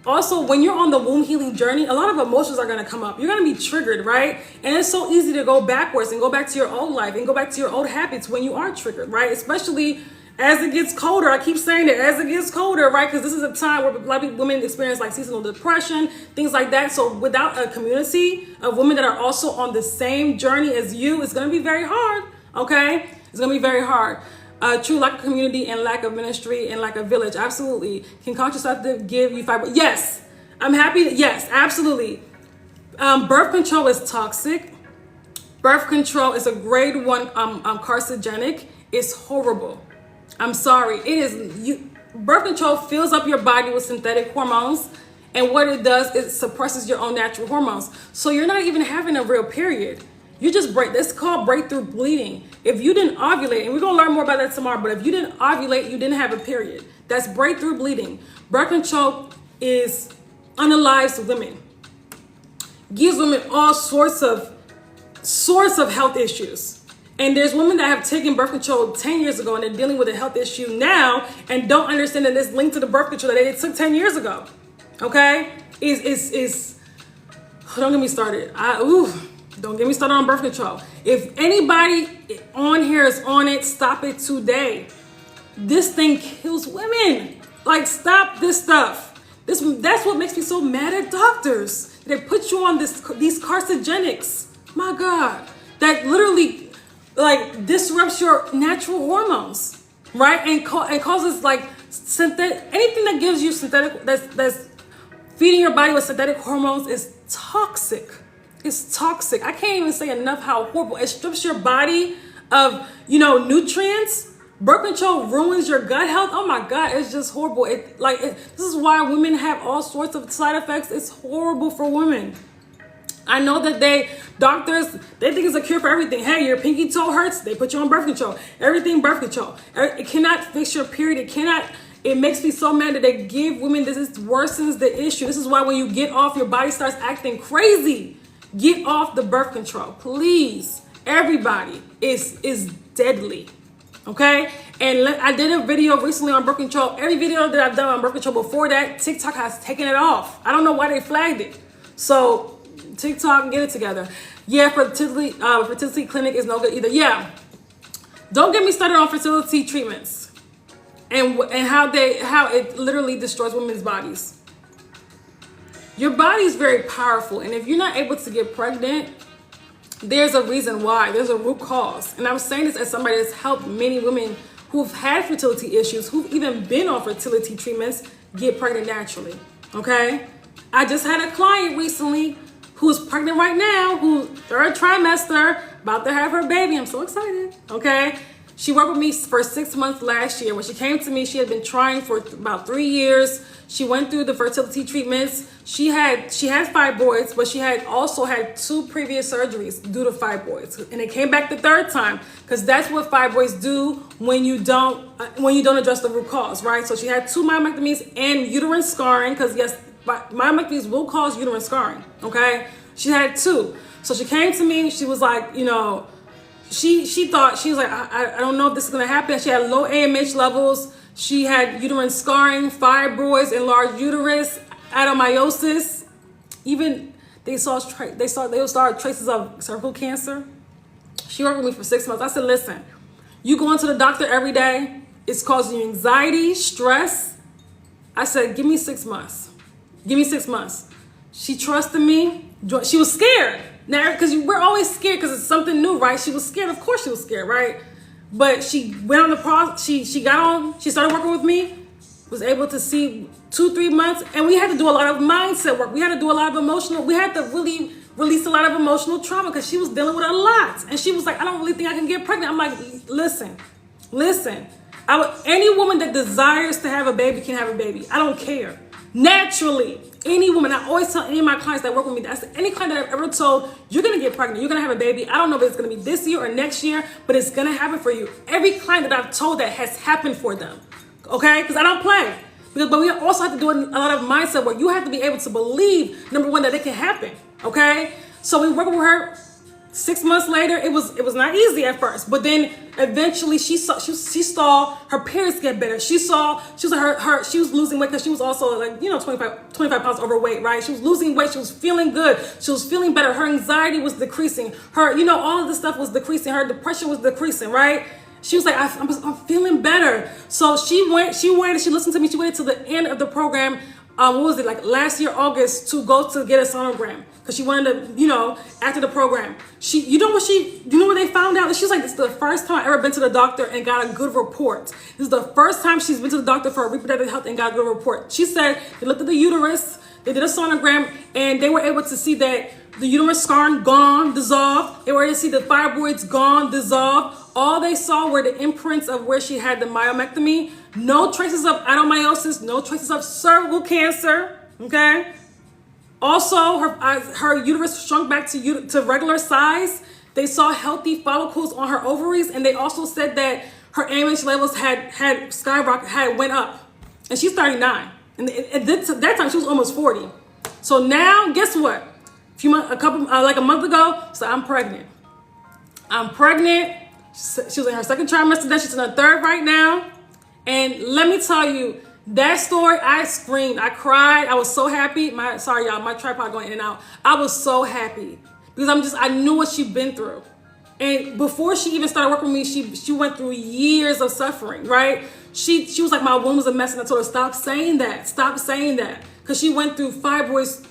Also, when you're on the womb healing journey, a lot of emotions are going to come up. You're going to be triggered, right? And it's so easy to go backwards and go back to your old life and go back to your old habits when you are triggered, right? Especially as it gets colder. I keep saying that, as it gets colder, right? Because this is a time where a lot of women experience like seasonal depression, things like that. So without a community of women that are also on the same journey as you, it's going to be very hard, okay? It's going to be very hard. True lack of community and lack of ministry and lack of village. Absolutely. Can contraceptive give you fiber? Yes. I'm happy. Yes, absolutely. Birth control is toxic. Birth control is a grade 1 carcinogenic. It's horrible. I'm sorry. It is. Birth control fills up your body with synthetic hormones. And what it does is suppresses your own natural hormones. So you're not even having a real period. You just that's called breakthrough bleeding. If you didn't ovulate, and we're going to learn more about that tomorrow, but if you didn't ovulate, you didn't have a period. That's breakthrough bleeding. Birth control is unalives women. Gives women all sorts of health issues. And there's women that have taken birth control 10 years ago and they're dealing with a health issue now and don't understand that it's linked to the birth control that they took 10 years ago. Okay? Don't get me started. Don't get me started on birth control. If anybody on here is on it, stop it today. This thing kills women. Like, stop this stuff. That's what makes me so mad at doctors. They put you on these carcinogenics. My God. That literally like disrupts your natural hormones, right? And causes like synthetic, anything that gives you synthetic, that's feeding your body with synthetic hormones is toxic. It's toxic. I can't even say enough how horrible. It strips your body of, nutrients. Birth control ruins your gut health. Oh my God, it's just horrible. This is why women have all sorts of side effects. It's horrible for women. I know that doctors think it's a cure for everything. Hey, your pinky toe hurts, they put you on birth control. Everything birth control. It cannot fix your period. It makes me so mad that they give women this. Worsens the issue. This is why when you get off, your body starts acting crazy. Get off the birth control, please. Everybody is deadly, okay? And I did a video recently on birth control. Every video that I've done on birth control before that, TikTok has taken it off. I don't know why they flagged it. So TikTok, get it together. Yeah, fertility clinic is no good either. Yeah, don't get me started on fertility treatments and how it literally destroys women's bodies. Your body is very powerful, and if you're not able to get pregnant, there's a reason why. There's a root cause. And I'm saying this as somebody that's helped many women who've had fertility issues, who've even been on fertility treatments, get pregnant naturally, okay? I just had a client recently who's pregnant right now, who's third trimester, about to have her baby. I'm so excited, okay? She worked with me for 6 months last year. When she came to me, she had been trying for about 3 years. She went through the fertility treatments. She had fibroids, but she had also had 2 previous surgeries due to fibroids. And it came back the third time because that's what fibroids do when you don't address the root cause, right? So she had 2 myomectomies and uterine scarring because yes, myomectomies will cause uterine scarring, okay? She had 2. So she came to me, she was like, she thought, she was like, I don't know if this is gonna happen. She had low AMH levels. She had uterine scarring, fibroids, enlarged uterus, adenomyosis. Even they saw traces of cervical cancer. She worked with me for 6 months. I said, listen, you going to the doctor every day, it's causing you anxiety, stress, I said, give me 6 months. Give me 6 months. She trusted me. She was scared. Now, because we're always scared because it's something new, right? She was scared. Of course she was scared, right? But she went on the process. She got on. She started working with me. Was able to see 2-3 months. And we had to do a lot of mindset work. We had to do a lot of emotional. We had to really release a lot of emotional trauma because she was dealing with a lot. And she was like, I don't really think I can get pregnant. I'm like, listen. Any woman that desires to have a baby can have a baby. I don't care. Naturally, any woman, I always tell any of my clients that work with me, that's any client that I've ever told, you're going to get pregnant, you're going to have a baby. I don't know if it's going to be this year or next year, but it's going to happen for you. Every client that I've told that has happened for them. Okay? Because I don't play. But we also have to do a lot of mindset work. You have to be able to believe, number one, that it can happen. Okay? So we work with her. 6 months later, it was not easy at first, but then eventually she saw her periods get better. She was losing weight because she was also like 25 pounds overweight, right? She was losing weight. She was feeling good. She was feeling better. Her anxiety was decreasing. Her all of this stuff was decreasing. Her depression was decreasing, right? She was like, I'm feeling better. So she listened to me. She waited till the end of the program. What was it, like last year, August, to go to get a sonogram. Because she wanted to, after the program. You know what they found out? She's like, this is the first time I've ever been to the doctor and got a good report. This is the first time she's been to the doctor for reproductive health and got a good report. She said they looked at the uterus, they did a sonogram, and they were able to see that the uterus scarring gone, dissolved. They were able to see the fibroids gone, dissolved. All they saw were the imprints of where she had the myomectomy. No traces of adenomyosis, no traces of cervical cancer, okay? Also, her uterus shrunk back to regular size. They saw healthy follicles on her ovaries, and they also said that her AMH levels had skyrocketed, had went up. And she's 39. And at that time, she was almost 40. So now, guess what? Like a month ago, so I'm pregnant. She was in her second trimester, then she's in her third right now. And let me tell you, that story, I screamed, I cried, I was so happy. Sorry y'all, my tripod going in and out. I was so happy because I knew what she'd been through. And before she even started working with me, she went through years of suffering, right? She was like, my womb was a mess, and I told her, stop saying that. Because she went through fibroids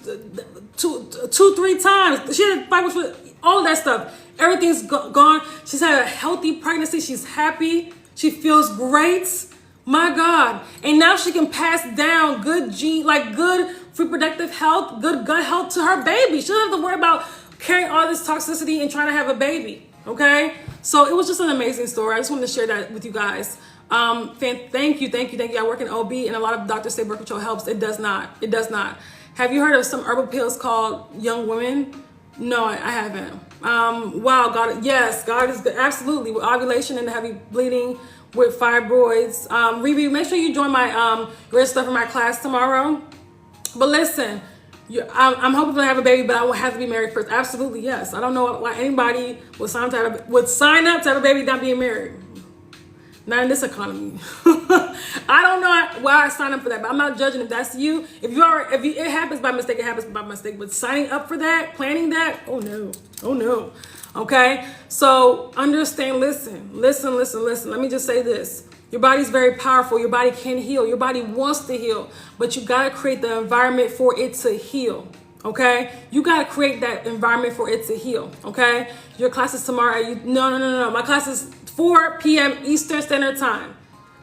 2-3 times. She had fibroids with all of that stuff. Everything's gone. She's had a healthy pregnancy. She's happy. She feels great. My God. And now she can pass down good reproductive health, good gut health to her baby. She doesn't have to worry about carrying all this toxicity and trying to have a baby. Okay? So it was just an amazing story. I just wanted to share that with you guys. Thank you. I work in OB, and a lot of doctors say birth control helps. It does not. Have you heard of some herbal pills called Young Women? No, I haven't. Wow, God, yes, God is good. Absolutely. With ovulation and heavy bleeding, with fibroids. Riri, make sure you join my register for my class tomorrow. But listen, I'm hoping to have a baby, but I will have to be married first. Absolutely, yes. I don't know why anybody would sign up to have a baby without being married. Not in this economy. I don't know why I signed up for that, but I'm not judging if that's you. It happens by mistake, it happens by mistake. But signing up for that, planning that, oh no. Okay? So understand, listen. Let me just say this. Your body's very powerful. Your body can heal. Your body wants to heal, but you gotta create the environment for it to heal. Okay? You gotta create that environment for it to heal. Okay? Your class is tomorrow. No. My class is 4 p.m. Eastern Standard Time.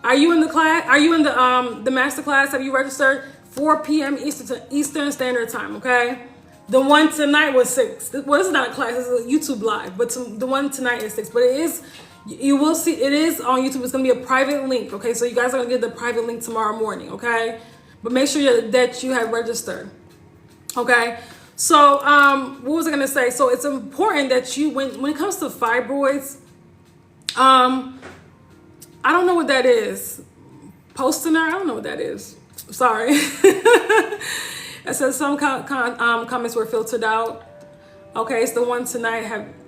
Are you in the class? Are you in the master class? Have you registered? 4 p.m. Eastern Standard Time, okay? The one tonight was 6. Well, this is not a class, this is a YouTube live, but the one tonight is 6. But it is, you will see, it is on YouTube. It's gonna be a private link, okay? So you guys are gonna get the private link tomorrow morning, okay? But make sure that you have registered, okay? So what was I gonna say? So it's important that you, when it comes to fibroids, I don't know what that is. Posting I don't know what that is. Sorry. It says some comments were filtered out. Okay, it's the one tonight.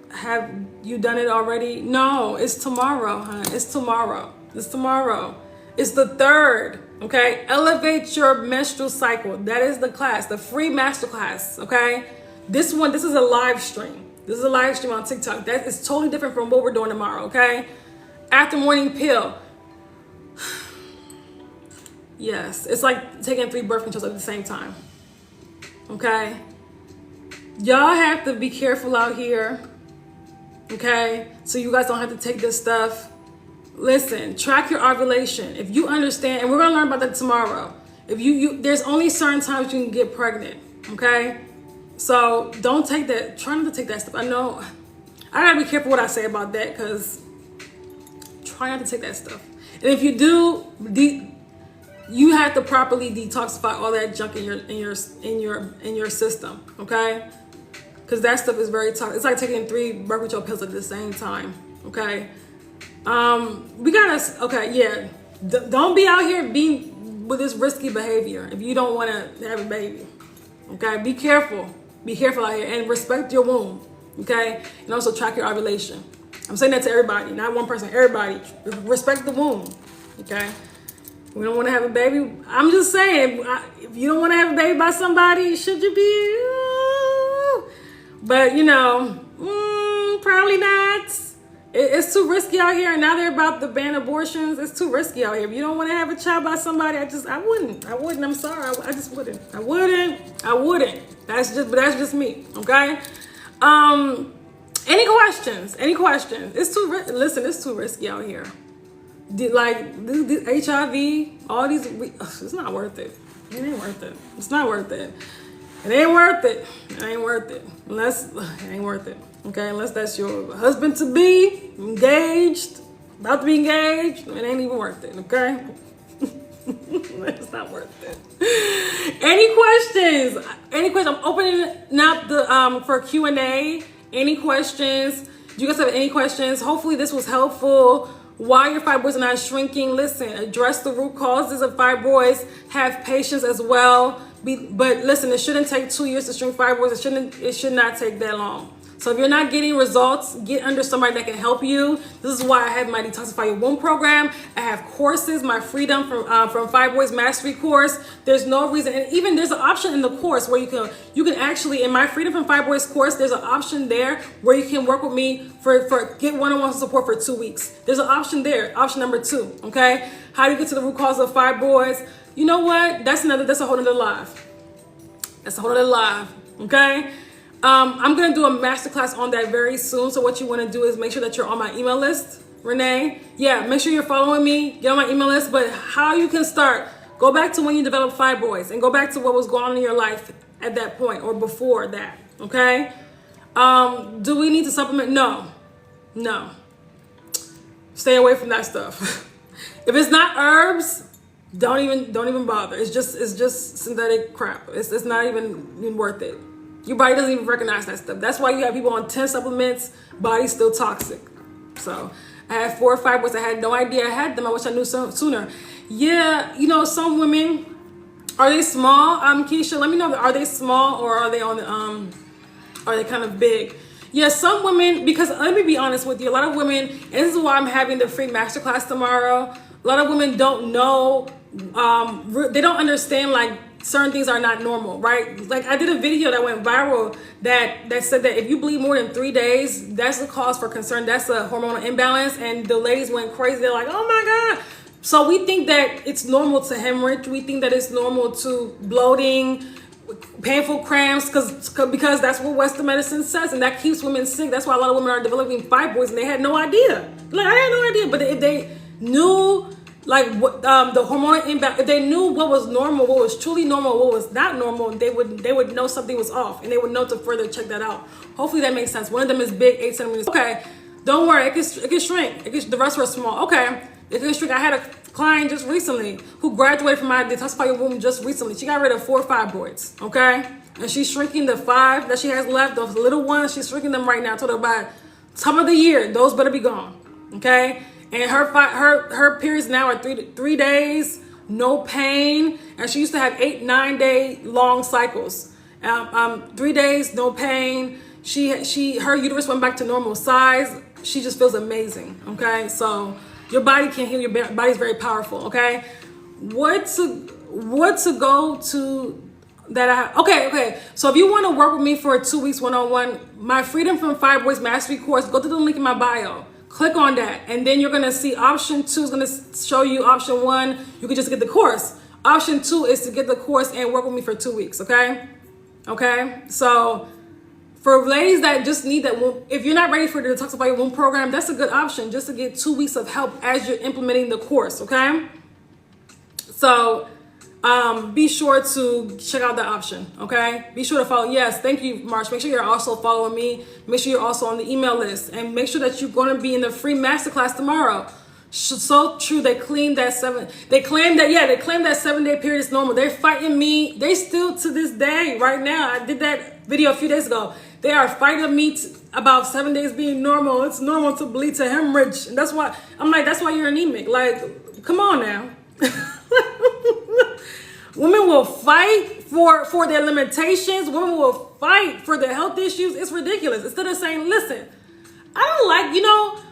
Have you done it already? No, it's tomorrow, huh? It's tomorrow. It's the 3rd. Okay, elevate your menstrual cycle. That is the class, the free master class. Okay, this is a live stream. This is a live stream on TikTok. That is totally different from what we're doing tomorrow, okay? After morning pill. Yes, it's like taking 3 birth controls at the same time. Okay? Y'all have to be careful out here. Okay? So you guys don't have to take this stuff. Listen, track your ovulation. If you understand, and we're going to learn about that tomorrow. If there's only certain times you can get pregnant. Okay? So don't take that. Try not to take that stuff. I know I got to be careful what I say about that, because try not to take that stuff. And if you do, you have to properly detoxify all that junk in your system, okay? Because that stuff is very toxic. It's like taking 3 birth control pills at the same time, okay? We gotta, okay, yeah. Don't be out here being with this risky behavior if you don't want to have a baby, okay? Be careful. Be careful out here and respect your womb, okay? And also track your ovulation. I'm saying that to everybody, not one person, everybody. Respect the womb, okay? We don't want to have a baby. I'm just saying, if you don't want to have a baby by somebody, should you be? But, you know, probably not. It's too risky out here. And now they're about to ban abortions. It's too risky out here. If you don't want to have a child by somebody, I wouldn't. I'm sorry. I just wouldn't. I wouldn't. That's just me, okay? Any questions? It's too risky out here. Like the HIV, all these, it's not worth it. It ain't worth it. It's not worth it. It ain't worth it. It ain't worth it. It ain't worth it. Okay, unless that's your husband to be, engaged, about to be engaged, it ain't even worth it. Okay, it's not worth it. Any questions? I'm opening up the for Q&A. Any questions? Do you guys have any questions? Hopefully this was helpful. Why your fibroids are not shrinking? Listen, address the root causes of fibroids. Have patience as well. But listen, it shouldn't take 2 years to shrink fibroids. It should not take that long. So if you're not getting results, get under somebody that can help you. This is why I have my Detoxify Your Womb program. I have courses, my Freedom from Fibroids Mastery course. There's no reason, and even there's an option in the course where you can actually, in my Freedom from Fibroids course, there's an option there where you can work with me for get one-on-one support for 2 weeks. There's an option there, option number 2. Okay, how do you get to the root cause of fibroids? You know what? That's a whole other live. That's a whole other live. Okay. I'm going to do a masterclass on that very soon. So what you want to do is make sure that you're on my email list, Renee. Yeah, make sure you're following me. Get on my email list. But how you can start, go back to when you developed fibroids and go back to what was going on in your life at that point or before that, okay? Do we need to supplement? No. Stay away from that stuff. If it's not herbs, don't even bother. It's just synthetic crap. It's not even worth it. Your body doesn't even recognize that stuff. That's why you have people on 10 supplements, body's still toxic. So I had 4 or 5 fibroids. I had no idea I had them. I wish I knew sooner. Yeah, you know, some women, are they small? Keisha, let me know, are they small or are they are they kind of big? Yeah, some women, because let me be honest with you, a lot of women, and this is why I'm having the free masterclass tomorrow, a lot of women don't know, they don't understand, like, certain things are not normal, right? Like I did a video that went viral that said that if you bleed more than 3 days, that's a cause for concern. That's a hormonal imbalance. And the ladies went crazy. They're like, oh my God. So we think that it's normal to hemorrhage. We think that it's normal to bloating, painful cramps, because that's what Western medicine says. And that keeps women sick. That's why a lot of women are developing fibroids and they had no idea. Like I had no idea. But if they knew like what the hormonal imbalance, if they knew what was normal, what was truly normal, what was not normal, they would know something was off and they would know to further check that out. Hopefully that makes sense. One of them is big, 8 centimeters. Okay, don't worry, it can shrink. The rest were small. Okay, it can shrink. I had a client just recently who graduated from my Detoxify Your Womb just recently. She got rid of 4 fibroids. Okay, and she's shrinking the 5 that she has left. Those little ones, she's shrinking them right now. I told her by time of the year, those better be gone. Okay. And her periods now are 3 days, no pain. And she used to have 8-9 day long cycles. 3 days, no pain. Her uterus went back to normal size. She just feels amazing. Okay, so your body can heal. Your body's very powerful. Okay, what to go to that okay. So if you want to work with me for 2 weeks one-on-one, my Freedom from Fibroids Mastery course, go to the link in my bio. Click on that, and then you're gonna see option 2 is gonna show you option 1. You can just get the course. Option 2 is to get the course and work with me for 2 weeks, okay? Okay, so for ladies that just need that womb, if you're not ready for the Detoxify Your Womb program, that's a good option just to get 2 weeks of help as you're implementing the course, okay? So be sure to check out that option, okay? Be sure to follow. Yes, thank you, Marsh. Make sure you're also following me. Make sure you're also on the email list, and make sure that you're going to be in the free masterclass tomorrow. So true. They claim that 7-day period is normal. They're fighting me. They still to this day right now. I did that video a few days ago. They are fighting me about 7 days being normal. It's normal to bleed to hemorrhage. And that's why I'm like, that's why you're anemic. Like, come on now. Women will fight for their limitations. Women will fight for their health issues. It's ridiculous. Instead of saying, listen, I don't like,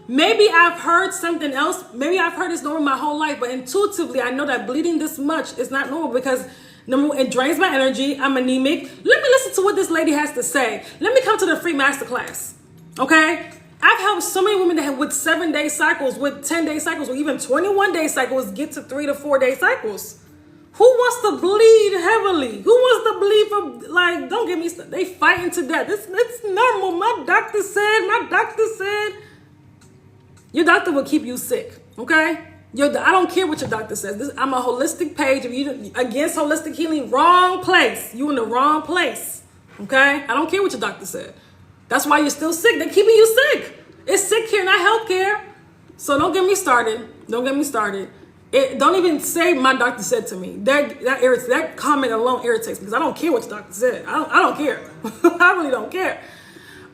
maybe I've heard something else. Maybe I've heard it's normal my whole life, but intuitively, I know that bleeding this much is not normal because number one, it drains my energy. I'm anemic. Let me listen to what this lady has to say. Let me come to the free masterclass. Okay? I've helped so many women that with 7-day cycles, with 10-day cycles, or even 21-day cycles get to 3 to 4 day cycles. Who wants to bleed heavily? Who wants to bleed for, don't get me started. They fighting to death. It's normal. My doctor said. Your doctor will keep you sick, okay? I don't care what your doctor says. I'm a holistic page. If you against holistic healing, wrong place. You in the wrong place, okay? I don't care what your doctor said. That's why you're still sick. They're keeping you sick. It's sick care, not health care. So don't get me started. Don't get me started. Don't even say my doctor said to me. That irritates. That comment alone irritates me because I don't care what your doctor said. I don't care. I really don't care.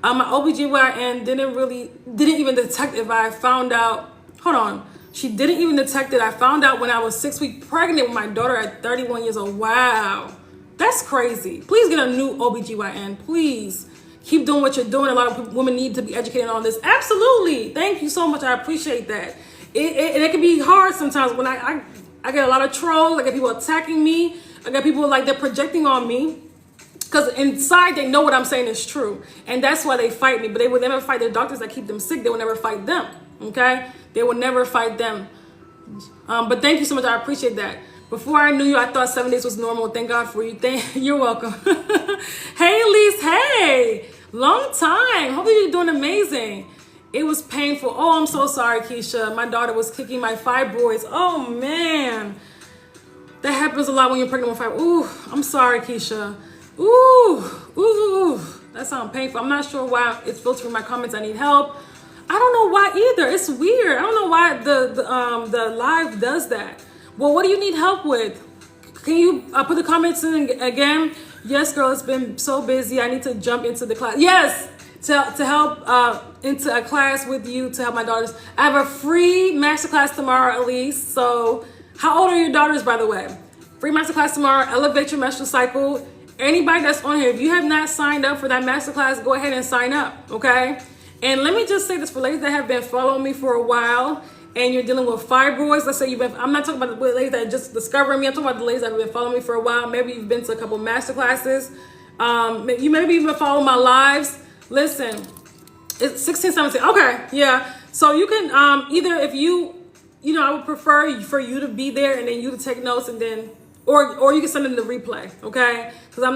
My OBGYN didn't even detect if I found out. Hold on. She didn't even detect it. I found out when I was 6 weeks pregnant with my daughter at 31 years old. Wow. That's crazy. Please get a new OBGYN. Please. Keep doing what you're doing. A lot of women need to be educated on this. Absolutely. Thank you so much. I appreciate that. It can be hard sometimes when I get a lot of trolls. I get people attacking me. I get people they're projecting on me. Because inside they know what I'm saying is true. And that's why they fight me. But they would never fight their doctors that keep them sick. They would never fight them. Okay? They would never fight them. But thank you so much. I appreciate that. Before I knew you, I thought 7 days was normal. Thank God for you. You're welcome. Hey, Elise. Hey. Long time. Hope you're doing amazing. It was painful. Oh, I'm so sorry, Keisha. My daughter was kicking my fibroids. Oh, man. That happens a lot when you're pregnant with fibroids. Ooh, I'm sorry, Keisha. Ooh. That sounds painful. I'm not sure why it's filtering my comments. I need help. I don't know why either. It's weird. I don't know why the live does that. Well, what do you need help with? Can you put the comments in again? Yes, girl, it's been so busy. I need to jump into the class. Yes, to help into a class with you to help my daughters. I have a free masterclass tomorrow, at least. So how old are your daughters, by the way? Free masterclass tomorrow. Elevate your menstrual cycle. Anybody that's on here, if you have not signed up for that masterclass, go ahead and sign up, okay? And let me just say this for ladies that have been following me for a while and you're dealing with fibroids. Let's say I'm not talking about the ladies that are just discovering me. I'm talking about the ladies that have been following me for a while. Maybe you've been to a couple master classes. You maybe even follow my lives. Listen, it's 16, 17. Okay, yeah. So you can either if I would prefer for you to be there and then you to take notes and then, or you can send them the replay, okay? Because I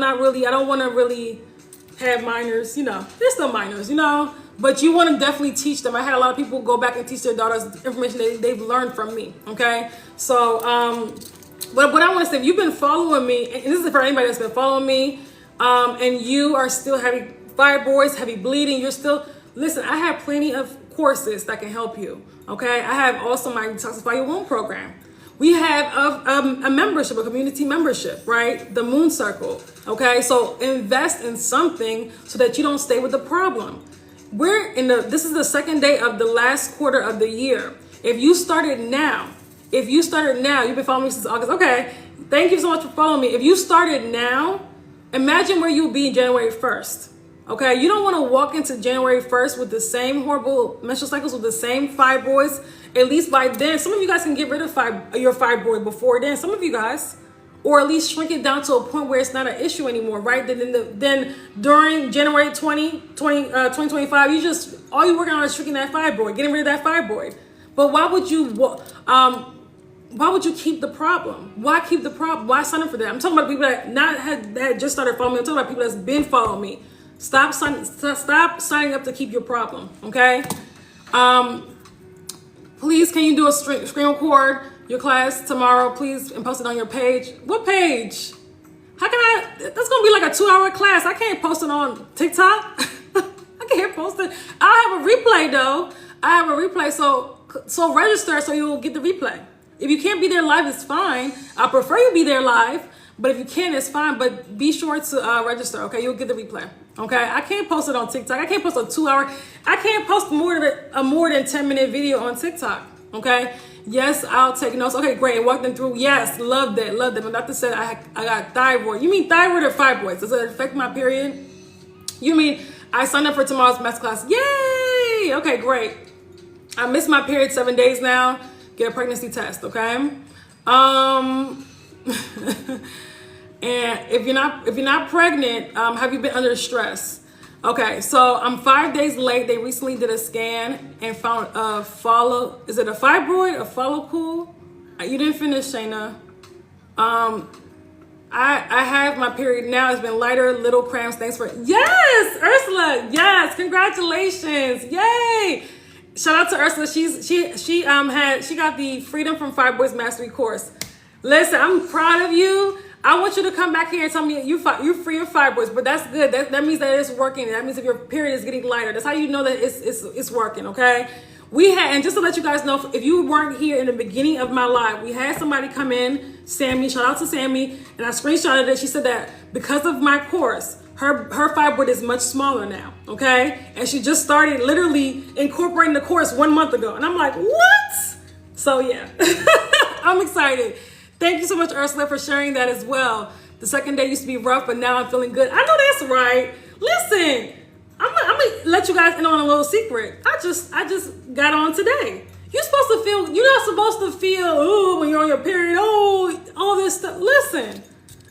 don't want to really have minors, there's still minors, but you want to definitely teach them. I had a lot of people go back and teach their daughters information they've learned from me, okay? So, but what I want to say, if you've been following me, and this is for anybody that's been following me, and you are still having fibroids, heavy bleeding, listen, I have plenty of courses that can help you, okay? I have also my Detoxify Your Womb program. We have a membership, a community membership, right? The Moon Circle, okay? So invest in something so that you don't stay with the problem. This is the second day of the last quarter of the year. If you started now, you've been following me since August. Okay, thank you so much for following me. If you started now, imagine where you'll be January 1st. Okay, you don't want to walk into January 1st with the same horrible menstrual cycles, with the same fibroids. At least by then, some of you guys can get rid of your fibroid before then. Some of you guys, or at least shrink it down to a point where it's not an issue anymore, right? Then during January 2025, all you're working on is shrinking that fibroid, getting rid of that fibroid. But why would you why would you keep the problem? Why keep the problem? Why sign up for that? I'm talking about people that had just started following me. I'm talking about people that's been following me. Stop signing up to keep your problem, okay? Please, can you do a screen record your class tomorrow, please, and post it on your page? What page? How can I? That's gonna be like a 2-hour class. I can't post it on TikTok. I can't post it. I have a replay though. I have a replay, so register so you'll get the replay. If you can't be there live, it's fine. I prefer you be there live, but if you can, it's fine. But be sure to register, okay? You'll get the replay, okay? I can't post it on TikTok. I can't post a 2-hour. I can't post more than 10-minute video on TikTok, okay? Yes, I'll take notes. Okay, great. And walk them through. Yes, love that, love that. My doctor said I got thyroid. You mean thyroid or fibroids? Does it affect my period? You mean I signed up for tomorrow's masterclass? Yay! Okay, great. I missed my period 7 days now. Get a pregnancy test, okay? And if you're not pregnant, have you been under stress? Okay, so I'm 5 days late. They recently did a scan and found is it a fibroid, a follicle? You didn't finish, Shayna. I have my period now. It's been lighter, little cramps. Thanks for yes, Ursula. Yes, congratulations. Yay. Shout out to Ursula. She got the Freedom from Fibroids Mastery course. Listen, I'm proud of you. I want you to come back here and tell me you're free of fibroids, but that's good. That means that it's working. That means if your period is getting lighter, that's how you know that it's working, okay? And just to let you guys know, if you weren't here in the beginning of my live, we had somebody come in, Sammy, shout out to Sammy, and I screenshotted it. She said that because of my course, her fibroid is much smaller now, okay? And she just started literally incorporating the course 1 month ago. And I'm like, what? So yeah, I'm excited. Thank you so much, Ursula, for sharing that as well. The second day used to be rough, but now I'm feeling good. I know that's right. Listen, I'm gonna let you guys in on a little secret. I just got on today. You're not supposed to feel, ooh, when you're on your period, oh, all this stuff. Listen,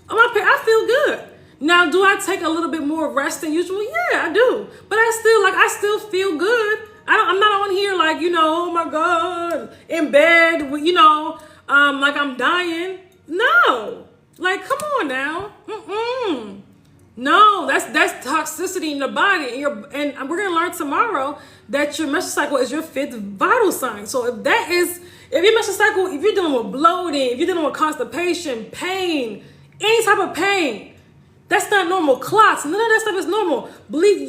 on my period, I feel good. Now, do I take a little bit more rest than usual? Yeah, I do. But I still feel good. I'm not on here like, oh my God, in bed, like I'm dying. No, like, come on now. No, that's toxicity in the body. And we're gonna learn tomorrow that your menstrual cycle is your 5th vital sign. So if your menstrual cycle, if you're dealing with bloating, if you're dealing with constipation, pain, any type of pain, that's not normal. Clots, none of that stuff is normal.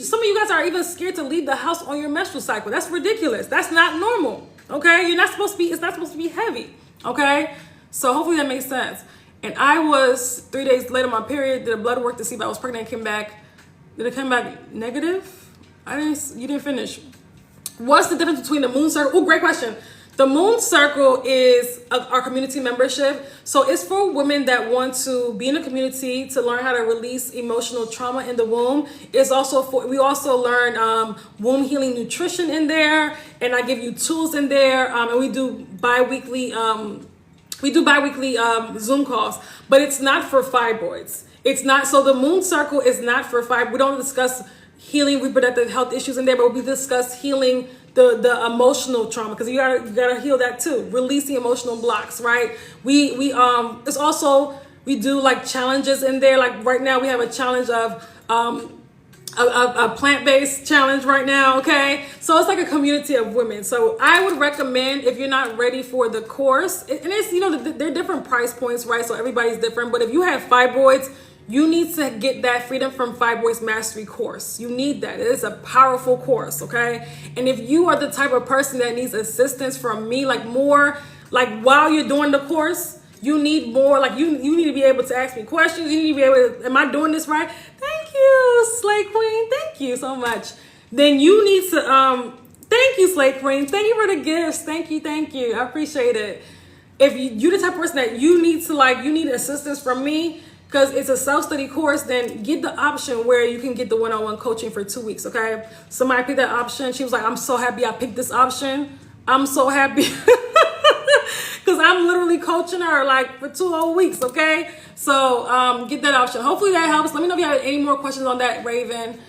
Some of you guys are even scared to leave the house on your menstrual cycle. That's ridiculous. That's not normal. Okay, it's not supposed to be heavy. Okay, so hopefully that makes sense. And I was 3 days late on my period, did a blood work to see if I was pregnant, did it come back negative? You didn't finish. What's the difference between the moon circle? Oh, great question. The moon circle is our community membership. So it's for women that want to be in a community to learn how to release emotional trauma in the womb. We also learn womb healing nutrition in there, and I give you tools in there, and we do bi-weekly Zoom calls, but it's not for fibroids. It's not. So the moon circle is not for fibroids. We don't discuss healing reproductive health issues in there, but we discuss healing the emotional trauma, because you gotta heal that too. Releasing emotional blocks, right? It's also, we do like challenges in there. Like right now we have a challenge of a plant-based challenge right now, okay? So it's like a community of women. So I would recommend, if you're not ready for the course, and it's, they're different price points, right? So everybody's different. But if you have fibroids, you need to get that Freedom from Fibroids Mastery course. You need that. It is a powerful course, okay? And if you are the type of person that needs assistance from me, like more, like while you're doing the course, you need more, like you need to be able to ask me questions. You need to be able to, am I doing this right? Thank you, Slay Queen. Thank you so much. Then you need to, thank you, Slay Queen. Thank you for the gifts. Thank you. I appreciate it. If you're the type of person that you need assistance from me, because it's a self-study course, then get the option where you can get the one-on-one coaching for 2 weeks, okay? Somebody picked that option. She was like, I'm so happy I picked this option. I'm so happy. Because I'm literally coaching her like for 2 whole weeks, okay? So get that option. Hopefully that helps. Let me know if you have any more questions on that, Raven.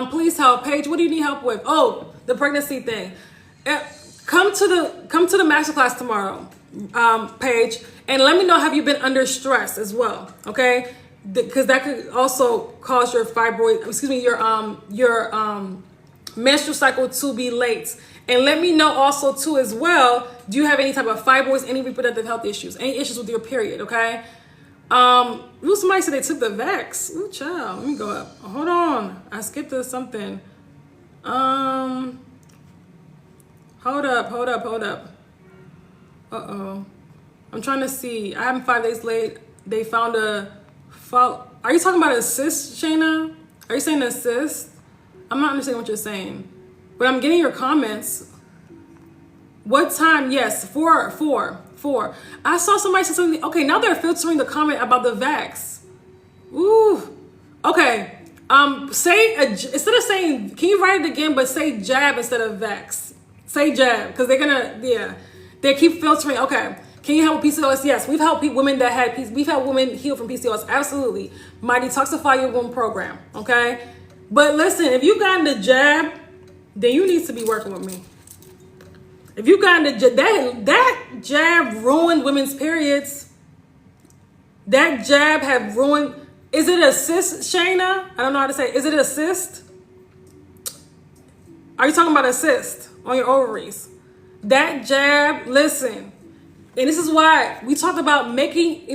Please help. Paige, what do you need help with? Oh, the pregnancy thing. Come to the masterclass tomorrow. page, and let me know, have you been under stress as well, okay? Because that could also cause your your menstrual cycle to be late. And let me know also too as well, do you have any type of fibroids, any reproductive health issues, any issues with your period, okay? Somebody said they took the vax. Ooh, child, let me go up. Hold on, I skipped something. Hold up. Uh-oh. I'm trying to see. I haven't 5 days late. They found a fault. Are you talking about a cyst, Shayna? Are you saying a cyst? I'm not understanding what you're saying. But I'm getting your comments. What time? Yes, 4. I saw somebody say something. Okay, now they're filtering the comment about the vax. Ooh. Okay. Instead of saying, can you write it again, but say jab instead of vax. Say jab, because they're gonna, they keep filtering. Okay. Can you help with PCOS? Yes, we've helped women that had we've helped women heal from PCOS. Absolutely. My Detoxify Your Womb program. Okay. But listen, if you got the jab, then you need to be working with me. If you got that jab ruined women's periods. That jab have ruined. Is it a cyst, Shayna? I don't know how to say it. Is it a cyst? Are you talking about a cyst on your ovaries? That jab, listen. And this is why we talked about making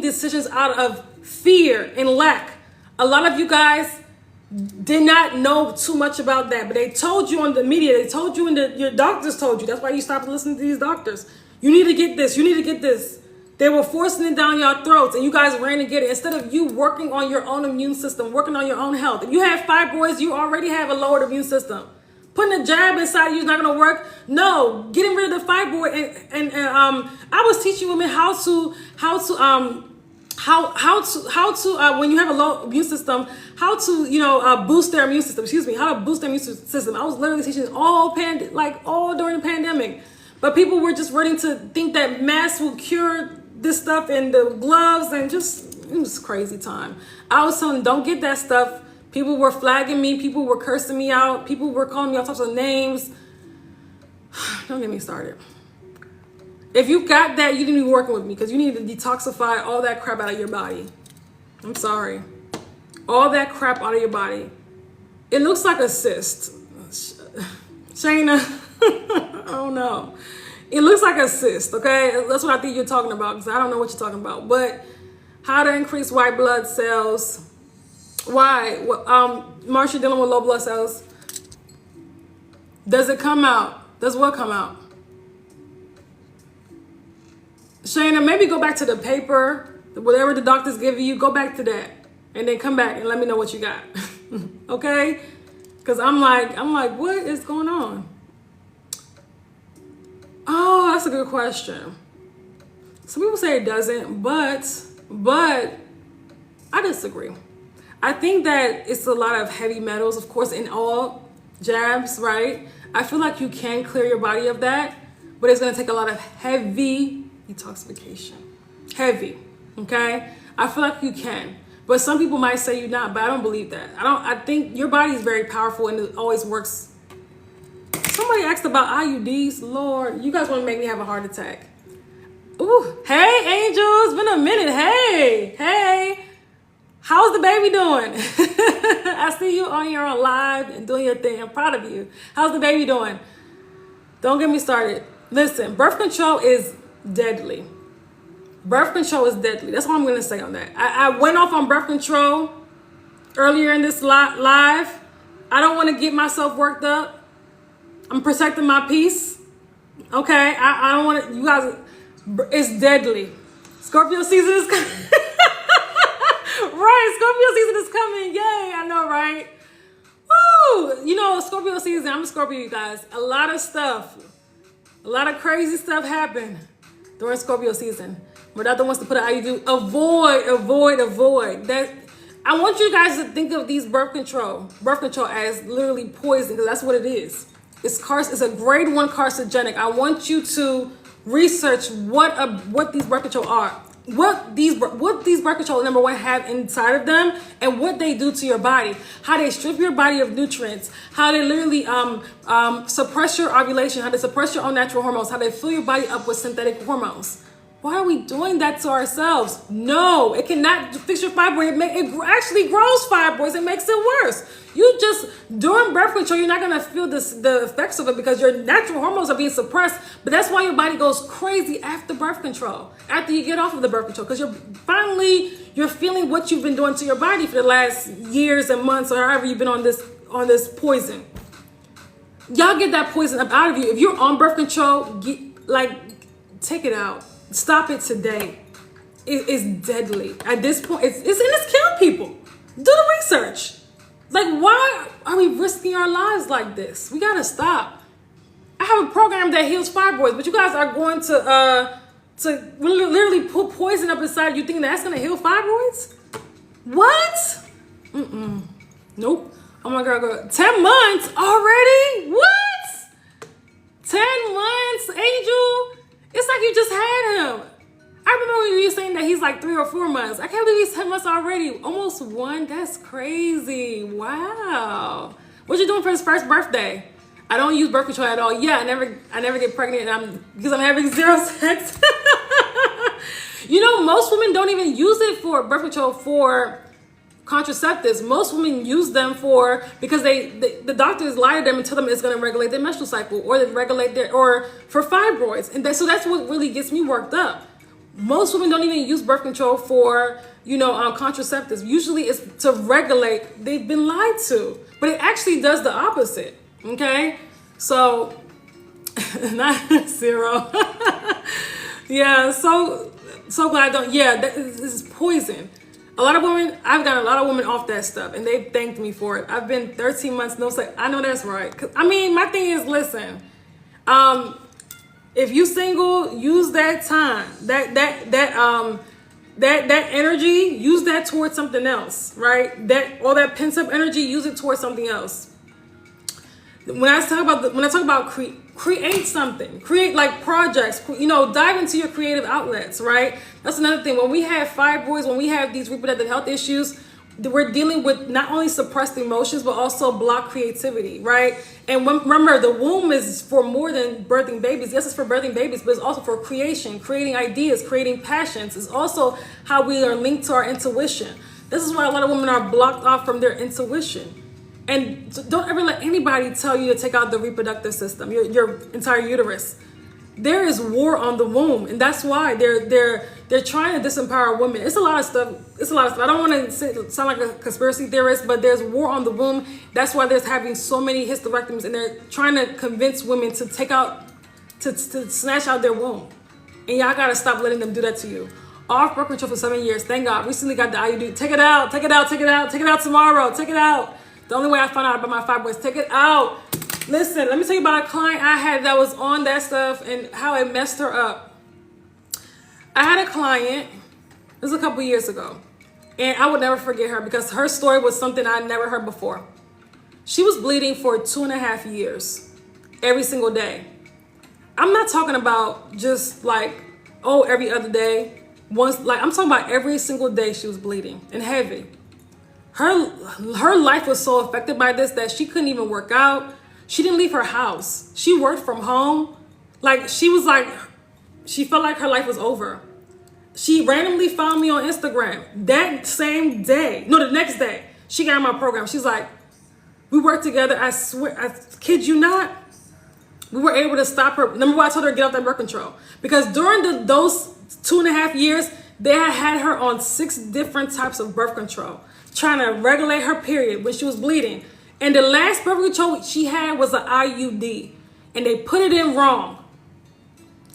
decisions out of fear and lack. A lot of you guys did not know too much about that, but they told you on the media, they told you, and your doctors told you. That's why you stopped listening to these doctors. You need to get this. You need to get this. They were forcing it down your throats, and you guys ran to get it instead of you working on your own immune system, working on your own health. If you have fibroids, you already have a lowered immune system. Putting a jab inside of you is not going to work. No, getting rid of the fibroid, and I was teaching women how to when you have a low immune system, how to boost their immune system. How to boost their immune system. I was literally teaching all during the pandemic, but people were just ready to think that masks will cure this stuff, and the gloves, and it was crazy time. I was telling them, don't get that stuff. People were flagging me. People were cursing me out. People were calling me all types of names. Don't get me started. If you got that, you need to be working with me, because you need to detoxify all that crap out of your body. I'm sorry. All that crap out of your body. It looks like a cyst. Shayna, I don't know. It looks like a cyst, okay? That's what I think you're talking about, because I don't know what you're talking about. But how to increase white blood cells. Why? Marsha, dealing with low blood cells. Does it come out? Does what come out? Shayna, maybe go back to the paper, whatever the doctors give you, go back to that, and then come back and let me know what you got. Okay? Because I'm like, what is going on? Oh, that's a good question. Some people say it doesn't, but I disagree. I think that it's a lot of heavy metals, of course, in all jabs, right? I feel like you can clear your body of that, but it's going to take a lot of heavy detoxification. Heavy, okay? I feel like you can, but some people might say you're not, but I don't believe that. I think your body is very powerful, and it always works. Somebody asked about IUDs. Lord, you guys want to make me have a heart attack. Ooh, hey, Angel, it's been a minute. Hey. How's the baby doing? I see you on your live and doing your thing. I'm proud of you. How's the baby doing? Don't get me started. Listen, birth control is deadly. Birth control is deadly. That's all I'm going to say on that. I went off on birth control earlier in this live. I don't want to get myself worked up. I'm protecting my peace. Okay? I don't want to, you guys, it's deadly. Scorpio season is coming. Right, Scorpio season is coming. Yay, I know, right? Woo! Scorpio season, I'm a Scorpio, you guys. A lot of crazy stuff happened during Scorpio season. My doctor wants to put an IUD. Avoid. That I want you guys to think of these birth control as literally poison, because that's what it is. It's a grade 1 carcinogenic. I want you to research what these birth control are. what these birth control, number one, have inside of them, and what they do to your body, how they strip your body of nutrients, how they literally suppress your ovulation, how they suppress your own natural hormones, how they fill your body up with synthetic hormones. Why are we doing that to ourselves? No, it cannot fix your fibroid. It actually grows fibroids. It makes it worse. You just, during birth control, you're not going to feel the effects of it because your natural hormones are being suppressed. But that's why your body goes crazy after birth control, after you get off of the birth control, because you're feeling what you've been doing to your body for the last years and months, or however you've been on this poison. Y'all get that poison up out of you. If you're on birth control, take it out. Stop it today. It is deadly. At this point, it's killing people. Do the research. Like, why are we risking our lives like this? We gotta stop. I have a program that heals fibroids, but you guys are going to literally put poison up inside you, thinking that's gonna heal fibroids? What? Nope. Oh my God, 10 months already? What? 10 months, Angel? It's like you just had him. I remember when you were saying that he's like 3 or 4 months. I can't believe he's 10 months already. Almost 1. That's crazy. Wow. What you doing for his first birthday? I don't use birth control at all. Yeah, I never get pregnant because I'm having 0 sex. You know, most women don't even use it for birth control for contraceptives. Most women use them because the doctors lie to them and tell them it's going to regulate their menstrual cycle, or they regulate or for fibroids. And so that's what really gets me worked up. Most women don't even use birth control for, contraceptives. Usually it's to regulate. They've been lied to, but it actually does the opposite. Okay. So not 0. Yeah. So glad I don't. Yeah. This is poison. I've gotten a lot of women off that stuff, and they've thanked me for it. I've been 13 months, no sex. I know that's right. My thing is, listen, if you single, use that time, that energy, use that towards something else, right? All that pent up energy, use it towards something else. When I talk about create something, create like projects, dive into your creative outlets, right? That's another thing. When we have fibroids, when we have these reproductive health issues, we're dealing with not only suppressed emotions, but also blocked creativity, right? And remember, the womb is for more than birthing babies. Yes, it's for birthing babies, but it's also for creation, creating ideas, creating passions. It's also how we are linked to our intuition. This is why a lot of women are blocked off from their intuition. And don't ever let anybody tell you to take out the reproductive system, your entire uterus. There is war on the womb, and that's why they're trying to disempower women. It's a lot of stuff. I don't want to sound like a conspiracy theorist, but there's war on the womb. That's why there's having so many hysterectomies, and they're trying to convince women to to snatch out their womb. And y'all gotta stop letting them do that to you. Off birth control for 7 years. Thank God. Recently got the IUD. Take it out. Take it out. Take it out. Take it out tomorrow. Take it out. The only way I found out about my fibroids, take it out. Listen, let me tell you about a client I had that was on that stuff and how it messed her up. I had a client, this was a couple years ago, and I would never forget her because her story was something I'd never heard before. She was bleeding for 2.5 years, every single day. I'm not talking about just every other day. I'm talking about every single day she was bleeding and heavy. Her life was so affected by this that she couldn't even work out. She didn't leave her house. She worked from home. She felt like her life was over. She randomly found me on Instagram that same day. No, the next day. She got in my program. She's like, we worked together. I swear, I kid you not. We were able to stop her. Number one, I told her to get off that birth control. Because during those 2.5 years, they had her on 6 different types of birth control, trying to regulate her period when she was bleeding. And the last birth control she had was an IUD, and they put it in wrong.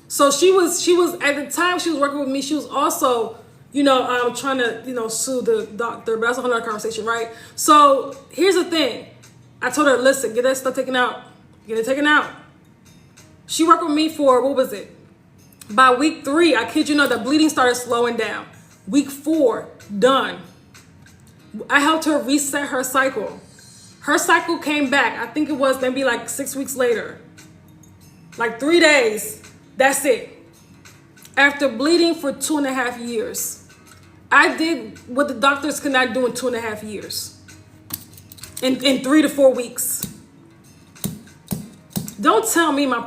So she was at the time she was working with me, she was also, trying to, sue the doctor, but that's a whole other conversation, right? So here's the thing. I told her, listen, get that stuff taken out. Get it taken out. She worked with me for, what was it? By week 3, I kid you not, the bleeding started slowing down. Week 4, done. I helped her reset her cycle. Her cycle came back. I think it was maybe 6 weeks later. 3 days. That's it. after bleeding for 2.5 years. I did what the doctors could not do in 2.5 years. In 3 to 4 weeks. Don't tell me my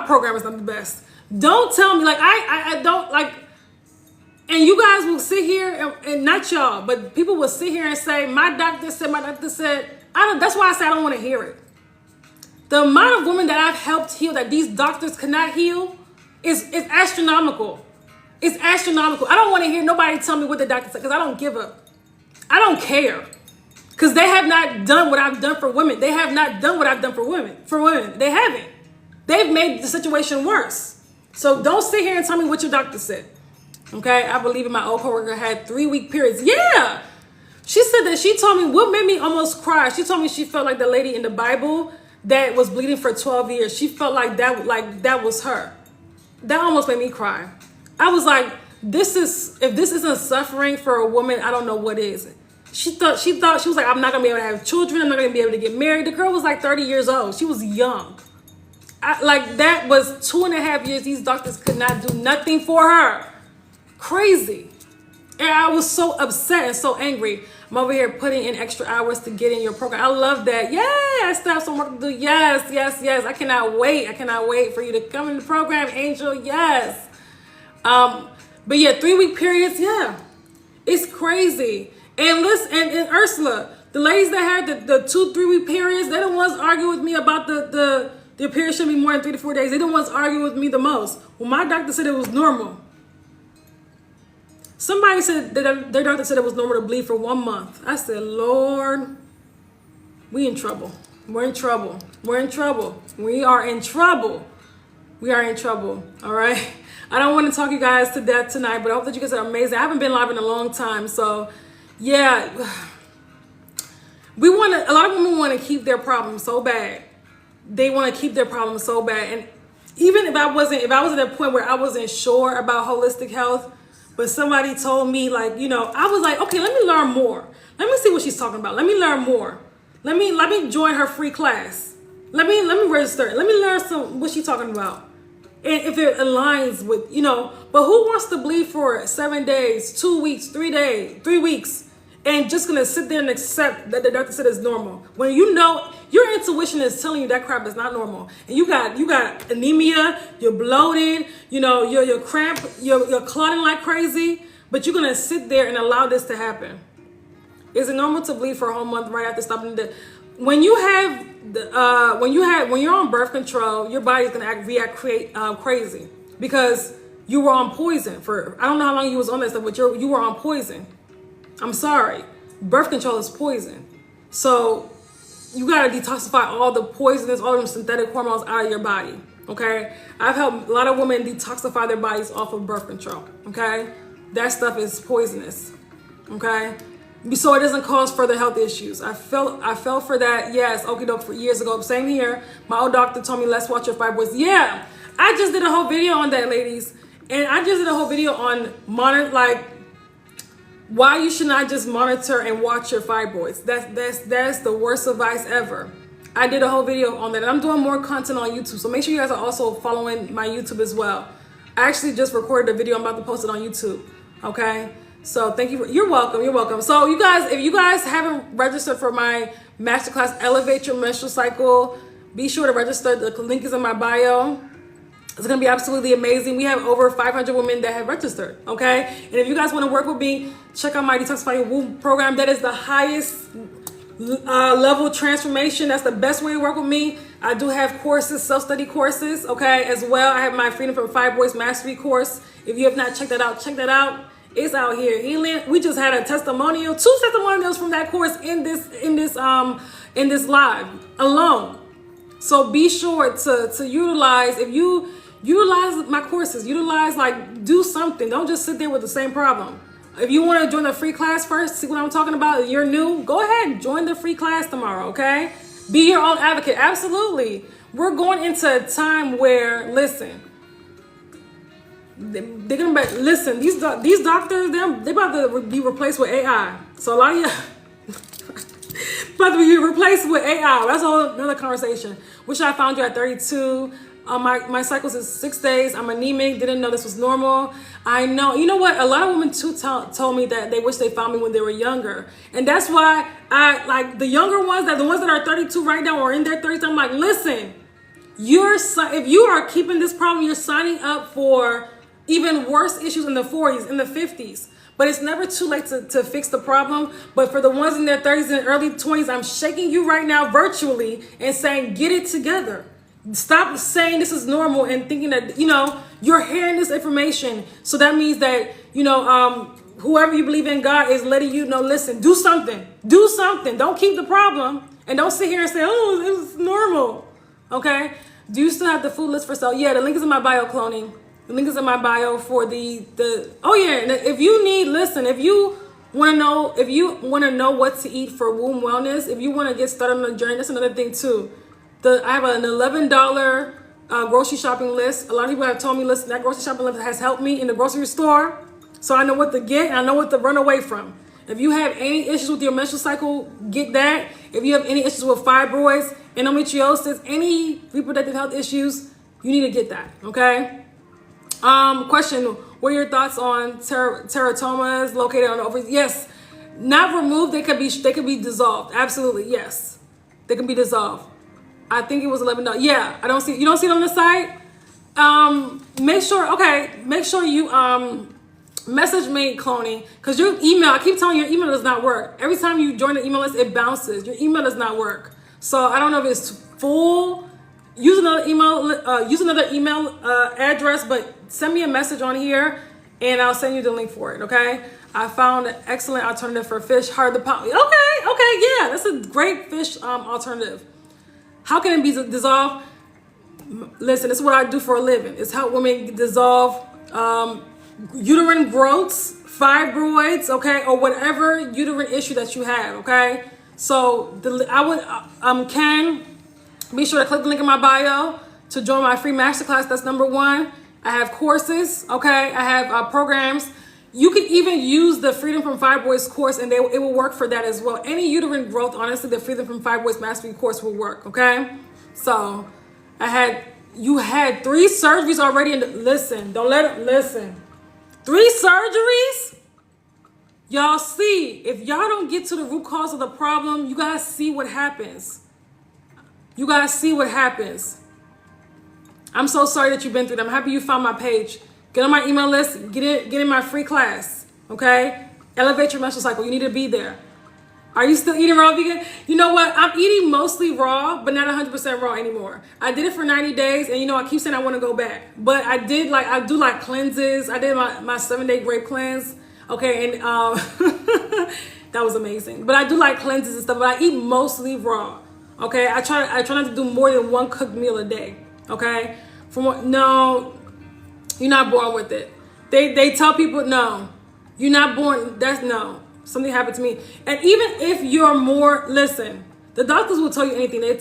program is not the best. Don't tell me, like, I don't, like, and you guys will sit here, and not y'all, but people will sit here and say, my doctor said, that's why I say I don't want to hear it. The amount of women that I've helped heal that these doctors cannot heal is astronomical. It's astronomical. I don't want to hear nobody tell me what the doctor said, because I don't give up. I don't care. Because they have not done what I've done for women. They have not done what I've done for women. They haven't. They've made the situation worse. So don't sit here and tell me what your doctor said. Okay? I believe in my old coworker had 3-week periods. Yeah! She said that she told me what made me almost cry. She told me she felt like the lady in the Bible that was bleeding for 12 years. She felt like that was her. That almost made me cry. I was like, if this isn't suffering for a woman, I don't know what is. She thought she was like, I'm not gonna be able to have children. I'm not gonna be able to get married. The girl was like 30 years old. She was young. Like, that was 2.5 years. These doctors could not do nothing for her. Crazy. And I was so upset and so angry. I'm over here putting in extra hours to get in your program. I love that. Yeah, I still have some work to do. Yes, yes, yes. I cannot wait. I cannot wait for you to come in the program, Angel. Yes. But yeah, 3-week periods. Yeah, it's crazy. And listen, and Ursula, the ladies that had the 2-3 week periods, they're the ones arguing with me about the period should be more than 3 to 4 days. They're the ones arguing with me the most. Well, my doctor said it was normal. Somebody said that their doctor said it was normal to bleed for 1 month. I said, Lord, we in trouble. We're in trouble. We're in trouble. We are in trouble. We are in trouble. All right. I don't want to talk you guys to death tonight, but I hope that you guys are amazing. I haven't been live in a long time, so yeah. A lot of women want to keep their problems so bad. They want to keep their problems so bad. And even if I was at that point where I wasn't sure about holistic health, but somebody told me, like, you know, I was like, okay, let me learn more. Let me see what she's talking about. Let me learn more. Let me join her free class. Let me register. Let me learn what she's talking about. And if it aligns with, you know, but who wants to bleed for 7 days, 2 weeks, 3 weeks, and just gonna sit there and accept that the doctor said it's normal when you know your intuition is telling you that crap is not normal, and you got anemia, you're bloated, you know, you're cramped, you're clotting like crazy, but you're gonna sit there and allow this to happen. Is it normal to bleed for a whole month right after stopping when you're on birth control, your body's gonna react crazy because you were on poison for, I don't know how long you was on that stuff, but you were on poison. I'm sorry. Birth control is poison. So you got to detoxify all the poisonous, all them synthetic hormones out of your body. Okay. I've helped a lot of women detoxify their bodies off of birth control. Okay. That stuff is poisonous. Okay. So it doesn't cause further health issues. I fell for that. Yes. Okie doke, for years ago. Same here. My old doctor told me, let's watch your fibroids. Yeah. I just did a whole video on that, ladies. And I just did a whole video on why you should not just monitor and watch your fibroids. That's the worst advice ever. I did a whole video on that, and I'm doing more content on YouTube. So make sure you guys are also following my YouTube as well. I actually just recorded a video. I'm about to post it on YouTube. Okay. So thank you. You're welcome. You're welcome. So you guys, if you guys haven't registered for my masterclass, Elevate Your Menstrual Cycle, be sure to register. The link is in my bio. It's going to be absolutely amazing. We have over 500 women that have registered, okay? And if you guys want to work with me, check out my Detoxify Your Womb program. That is the highest level transformation. That's the best way to work with me. I do have courses, self-study courses, okay, as well. I have my Freedom from Fibroids Mastery course. If you have not checked that out, check that out. It's out here healing. We just had a testimonial, 2 testimonials from that course in this live alone. So be sure to utilize, if you utilize my courses, do something. Don't just sit there with the same problem. If you want to join the free class first, see what I'm talking about, if you're new, go ahead and join the free class tomorrow, okay? Be your own advocate. Absolutely. We're going into a time where, listen, they're going to listen, these doctors, they're about to be replaced with AI. So a lot of you, But we replaced with AI. That's a whole another conversation. Wish I found you at 32. My cycles is 6 days. I'm anemic. Didn't know this was normal. I know. You know what? A lot of women too told me that they wish they found me when they were younger, and that's why I like the younger ones. That the ones that are 32 right now or in their 30s. I'm like, listen, if you are keeping this problem, you're signing up for even worse issues in the 40s, in the 50s. But it's never too late to fix the problem. But for the ones in their 30s and early 20s, I'm shaking you right now virtually and saying, get it together. Stop saying this is normal and thinking that, you're hearing this information. So that means that, whoever you believe in, God, is letting you know, listen, do something. Do something. Don't keep the problem. And don't sit here and say, oh, it was normal. Okay? Do you still have the food list for sale? Yeah, the link is in my bio, cloning. The link is in my bio for oh yeah, if you need, listen, if you want to know what to eat for womb wellness, if you want to get started on the journey, that's another thing too. I have an $11 grocery shopping list. A lot of people have told me, listen, that grocery shopping list has helped me in the grocery store. So I know what to get and I know what to run away from. If you have any issues with your menstrual cycle, get that. If you have any issues with fibroids, endometriosis, any reproductive health issues, you need to get that, okay? Question, what are your thoughts on teratomas located on the ovaries? Yes, not removed, they could be dissolved. Absolutely, yes. They can be dissolved. I think it was $11. Yeah, you don't see it on the site? Make sure you message me, cloning, because your email, I keep telling you, your email does not work. Every time you join the email list, it bounces. Your email does not work. So I don't know if it's full. Use another email address, but send me a message on here and I'll send you the link for it, okay? I found an excellent alternative for fish, hard to pound. Okay, yeah, that's a great fish alternative. How can it be dissolved? Listen, this is what I do for a living. It's help women dissolve uterine growths, fibroids, okay, or whatever uterine issue that you have, okay? So Ken, be sure to click the link in my bio to join my free masterclass. That's number 1. I have courses, okay? I have programs. You can even use the Freedom from Fibroids course and it will work for that as well. Any uterine growth, honestly, the Freedom from Fibroids Mastery course will work, okay? So you had 3 surgeries already. Listen, listen. 3 surgeries? Y'all see, if y'all don't get to the root cause of the problem, you guys see what happens. You guys see what happens. I'm so sorry that you've been through that. I'm happy you found my page. Get on my email list. Get in my free class. Okay? Elevate your menstrual cycle. You need to be there. Are you still eating raw vegan? You know what? I'm eating mostly raw, but not 100% raw anymore. I did it for 90 days, and I keep saying I want to go back. But I do cleanses. I did my 7-day grape cleanse. Okay, and that was amazing. But I do cleanses and stuff. But I eat mostly raw. Okay, I try not to do more than 1 cooked meal a day. Okay, no, you're not born with it. They tell people no, you're not born. No, something happened to me. And even if you're more, listen, the doctors will tell you anything. They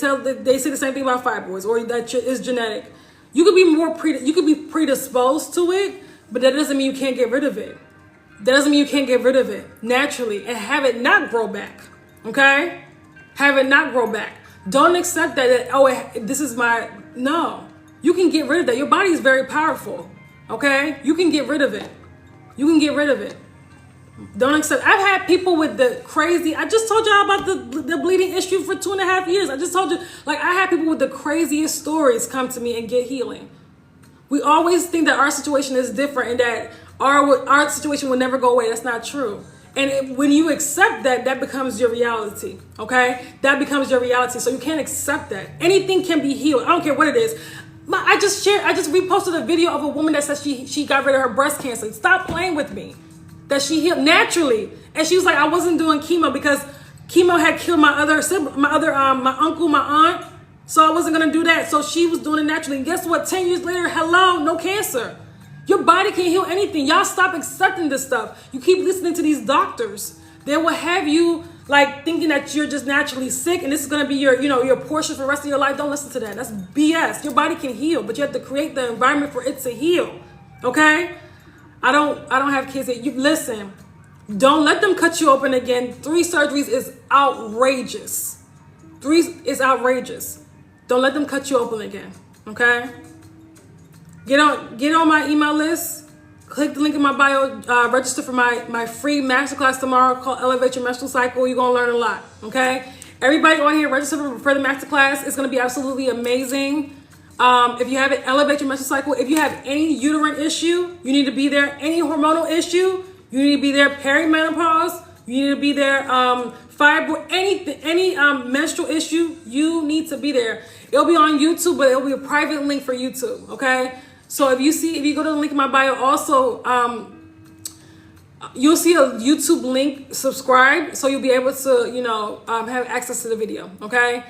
say the same thing about fibroids or that it's genetic. You could be predisposed to it, but that doesn't mean you can't get rid of it. That doesn't mean you can't get rid of it naturally and have it not grow back. Okay, have it not grow back. Don't accept that this is no. You can get rid of that. Your body is very powerful. Okay? You can get rid of it. You can get rid of it. Don't accept. I've had people with the crazy, I just told y'all about the bleeding issue for 2.5 years. I just told you, I had people with the craziest stories come to me and get healing. We always think that our situation is different and that our situation will never go away. That's not true. And when you accept that, that becomes your reality, okay? That becomes your reality. So you can't accept that. Anything can be healed. I don't care what it is. I just reposted a video of a woman that says she got rid of her breast cancer. Stop playing with me. That she healed naturally. And she was like, I wasn't doing chemo because chemo had killed my uncle, my aunt. So I wasn't going to do that. So she was doing it naturally. And guess what? 10 years later, hello, no cancer. Your body can heal anything. Y'all stop accepting this stuff. You keep listening to these doctors. They will have you thinking that you're just naturally sick and this is going to be your portion for the rest of your life. Don't listen to that. That's BS. Your body can heal, but you have to create the environment for it to heal. Okay? I don't have kids. Listen, Don't let them cut you open again. 3 surgeries is outrageous. 3 is outrageous. Don't let them cut you open again, okay? Get on my email list. Click the link in my bio. Register for my free masterclass tomorrow called Elevate Your Menstrual Cycle. You're going to learn a lot, okay? Everybody on here, register for the masterclass. It's going to be absolutely amazing. If you have an Elevate Your Menstrual Cycle, if you have any uterine issue, you need to be there. Any hormonal issue, you need to be there. Perimenopause, you need to be there. Fibroid, any menstrual issue, you need to be there. It'll be on YouTube, but it'll be a private link for YouTube, okay? So if you go to the link in my bio, also, you'll see a YouTube link, subscribe, so you'll be able to, have access to the video, okay?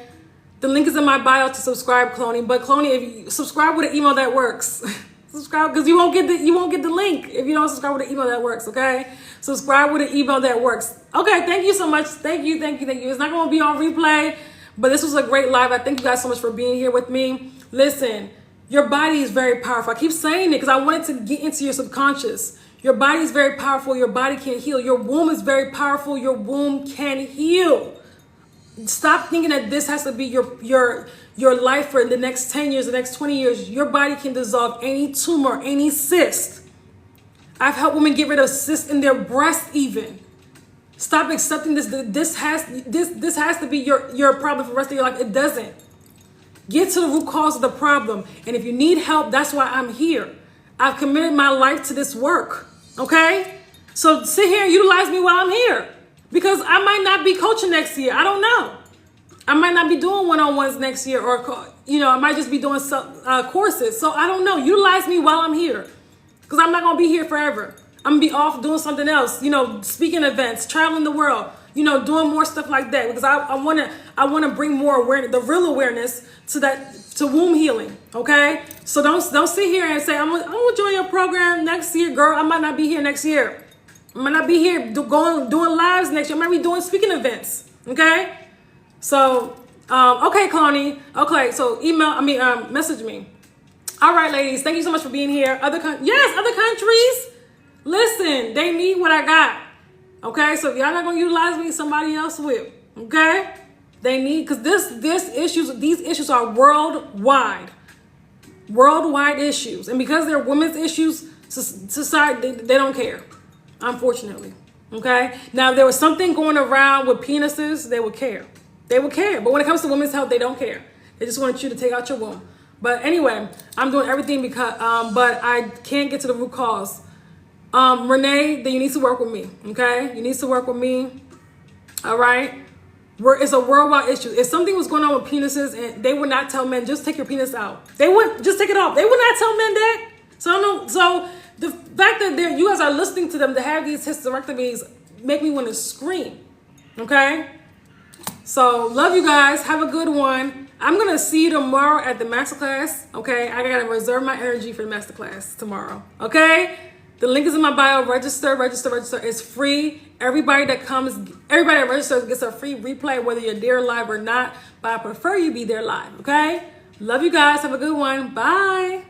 The link is in my bio to subscribe, Cloney. But Cloney, if you subscribe with an email that works, subscribe, because you won't get the link if you don't subscribe with an email that works, okay? Subscribe with an email that works. Okay, thank you so much. Thank you. It's not going to be on replay, but this was a great live. I thank you guys so much for being here with me. Listen, your body is very powerful. I keep saying it because I wanted to get into your subconscious. Your body is very powerful. Your body can heal. Your womb is very powerful. Your womb can heal. Stop thinking that this has to be your life for the next 10 years, the next 20 years. Your body can dissolve any tumor, any cyst. I've helped women get rid of cysts in their breast even. Stop accepting this. This has to be your problem for the rest of your life. It doesn't. Get to the root cause of the problem. And if you need help, that's why I'm here. I've committed my life to this work. Okay? So sit here and utilize me while I'm here. Because I might not be coaching next year. I don't know. I might not be doing one-on-ones next year, or I might just be doing courses. So I don't know. Utilize me while I'm here, because I'm not gonna be here forever. I'm gonna be off doing something else. Speaking events, traveling the world. Doing more stuff like that, because I wanna bring more awareness, the real awareness to womb healing. Okay. So don't sit here and say I'm gonna join your program next year, girl. I might not be here next year. I might not be here doing lives next year. I might be doing speaking events. Okay? So, okay, Cloney. Okay, so message me. All right, ladies. Thank you so much for being here. Other countries. Listen, they need what I got. Okay? So if y'all not going to utilize me, somebody else will. Okay? They need, because these issues are worldwide. Worldwide issues. And because they're women's issues, society, they don't care. Unfortunately. Okay? Now, if there was something going around with penises, they would care. They would care. But when it comes to women's health, they don't care. They just want you to take out your womb. But anyway, I'm doing everything because, but I can't get to the root cause. Renee, then you need to work with me. Okay? You need to work with me. All right? It's a worldwide issue. If something was going on with penises, and they would not tell men, just take your penis out. They would just take it off. They would not tell men that. So the fact that you guys are listening to them to have these hysterectomies make me want to scream. Okay? So, love you guys. Have a good one. I'm going to see you tomorrow at the masterclass. Okay? I got to reserve my energy for the masterclass tomorrow. Okay? The link is in my bio. Register. It's free. Everybody that registers gets a free replay, whether you're there live or not. But I prefer you be there live. Okay? Love you guys. Have a good one. Bye.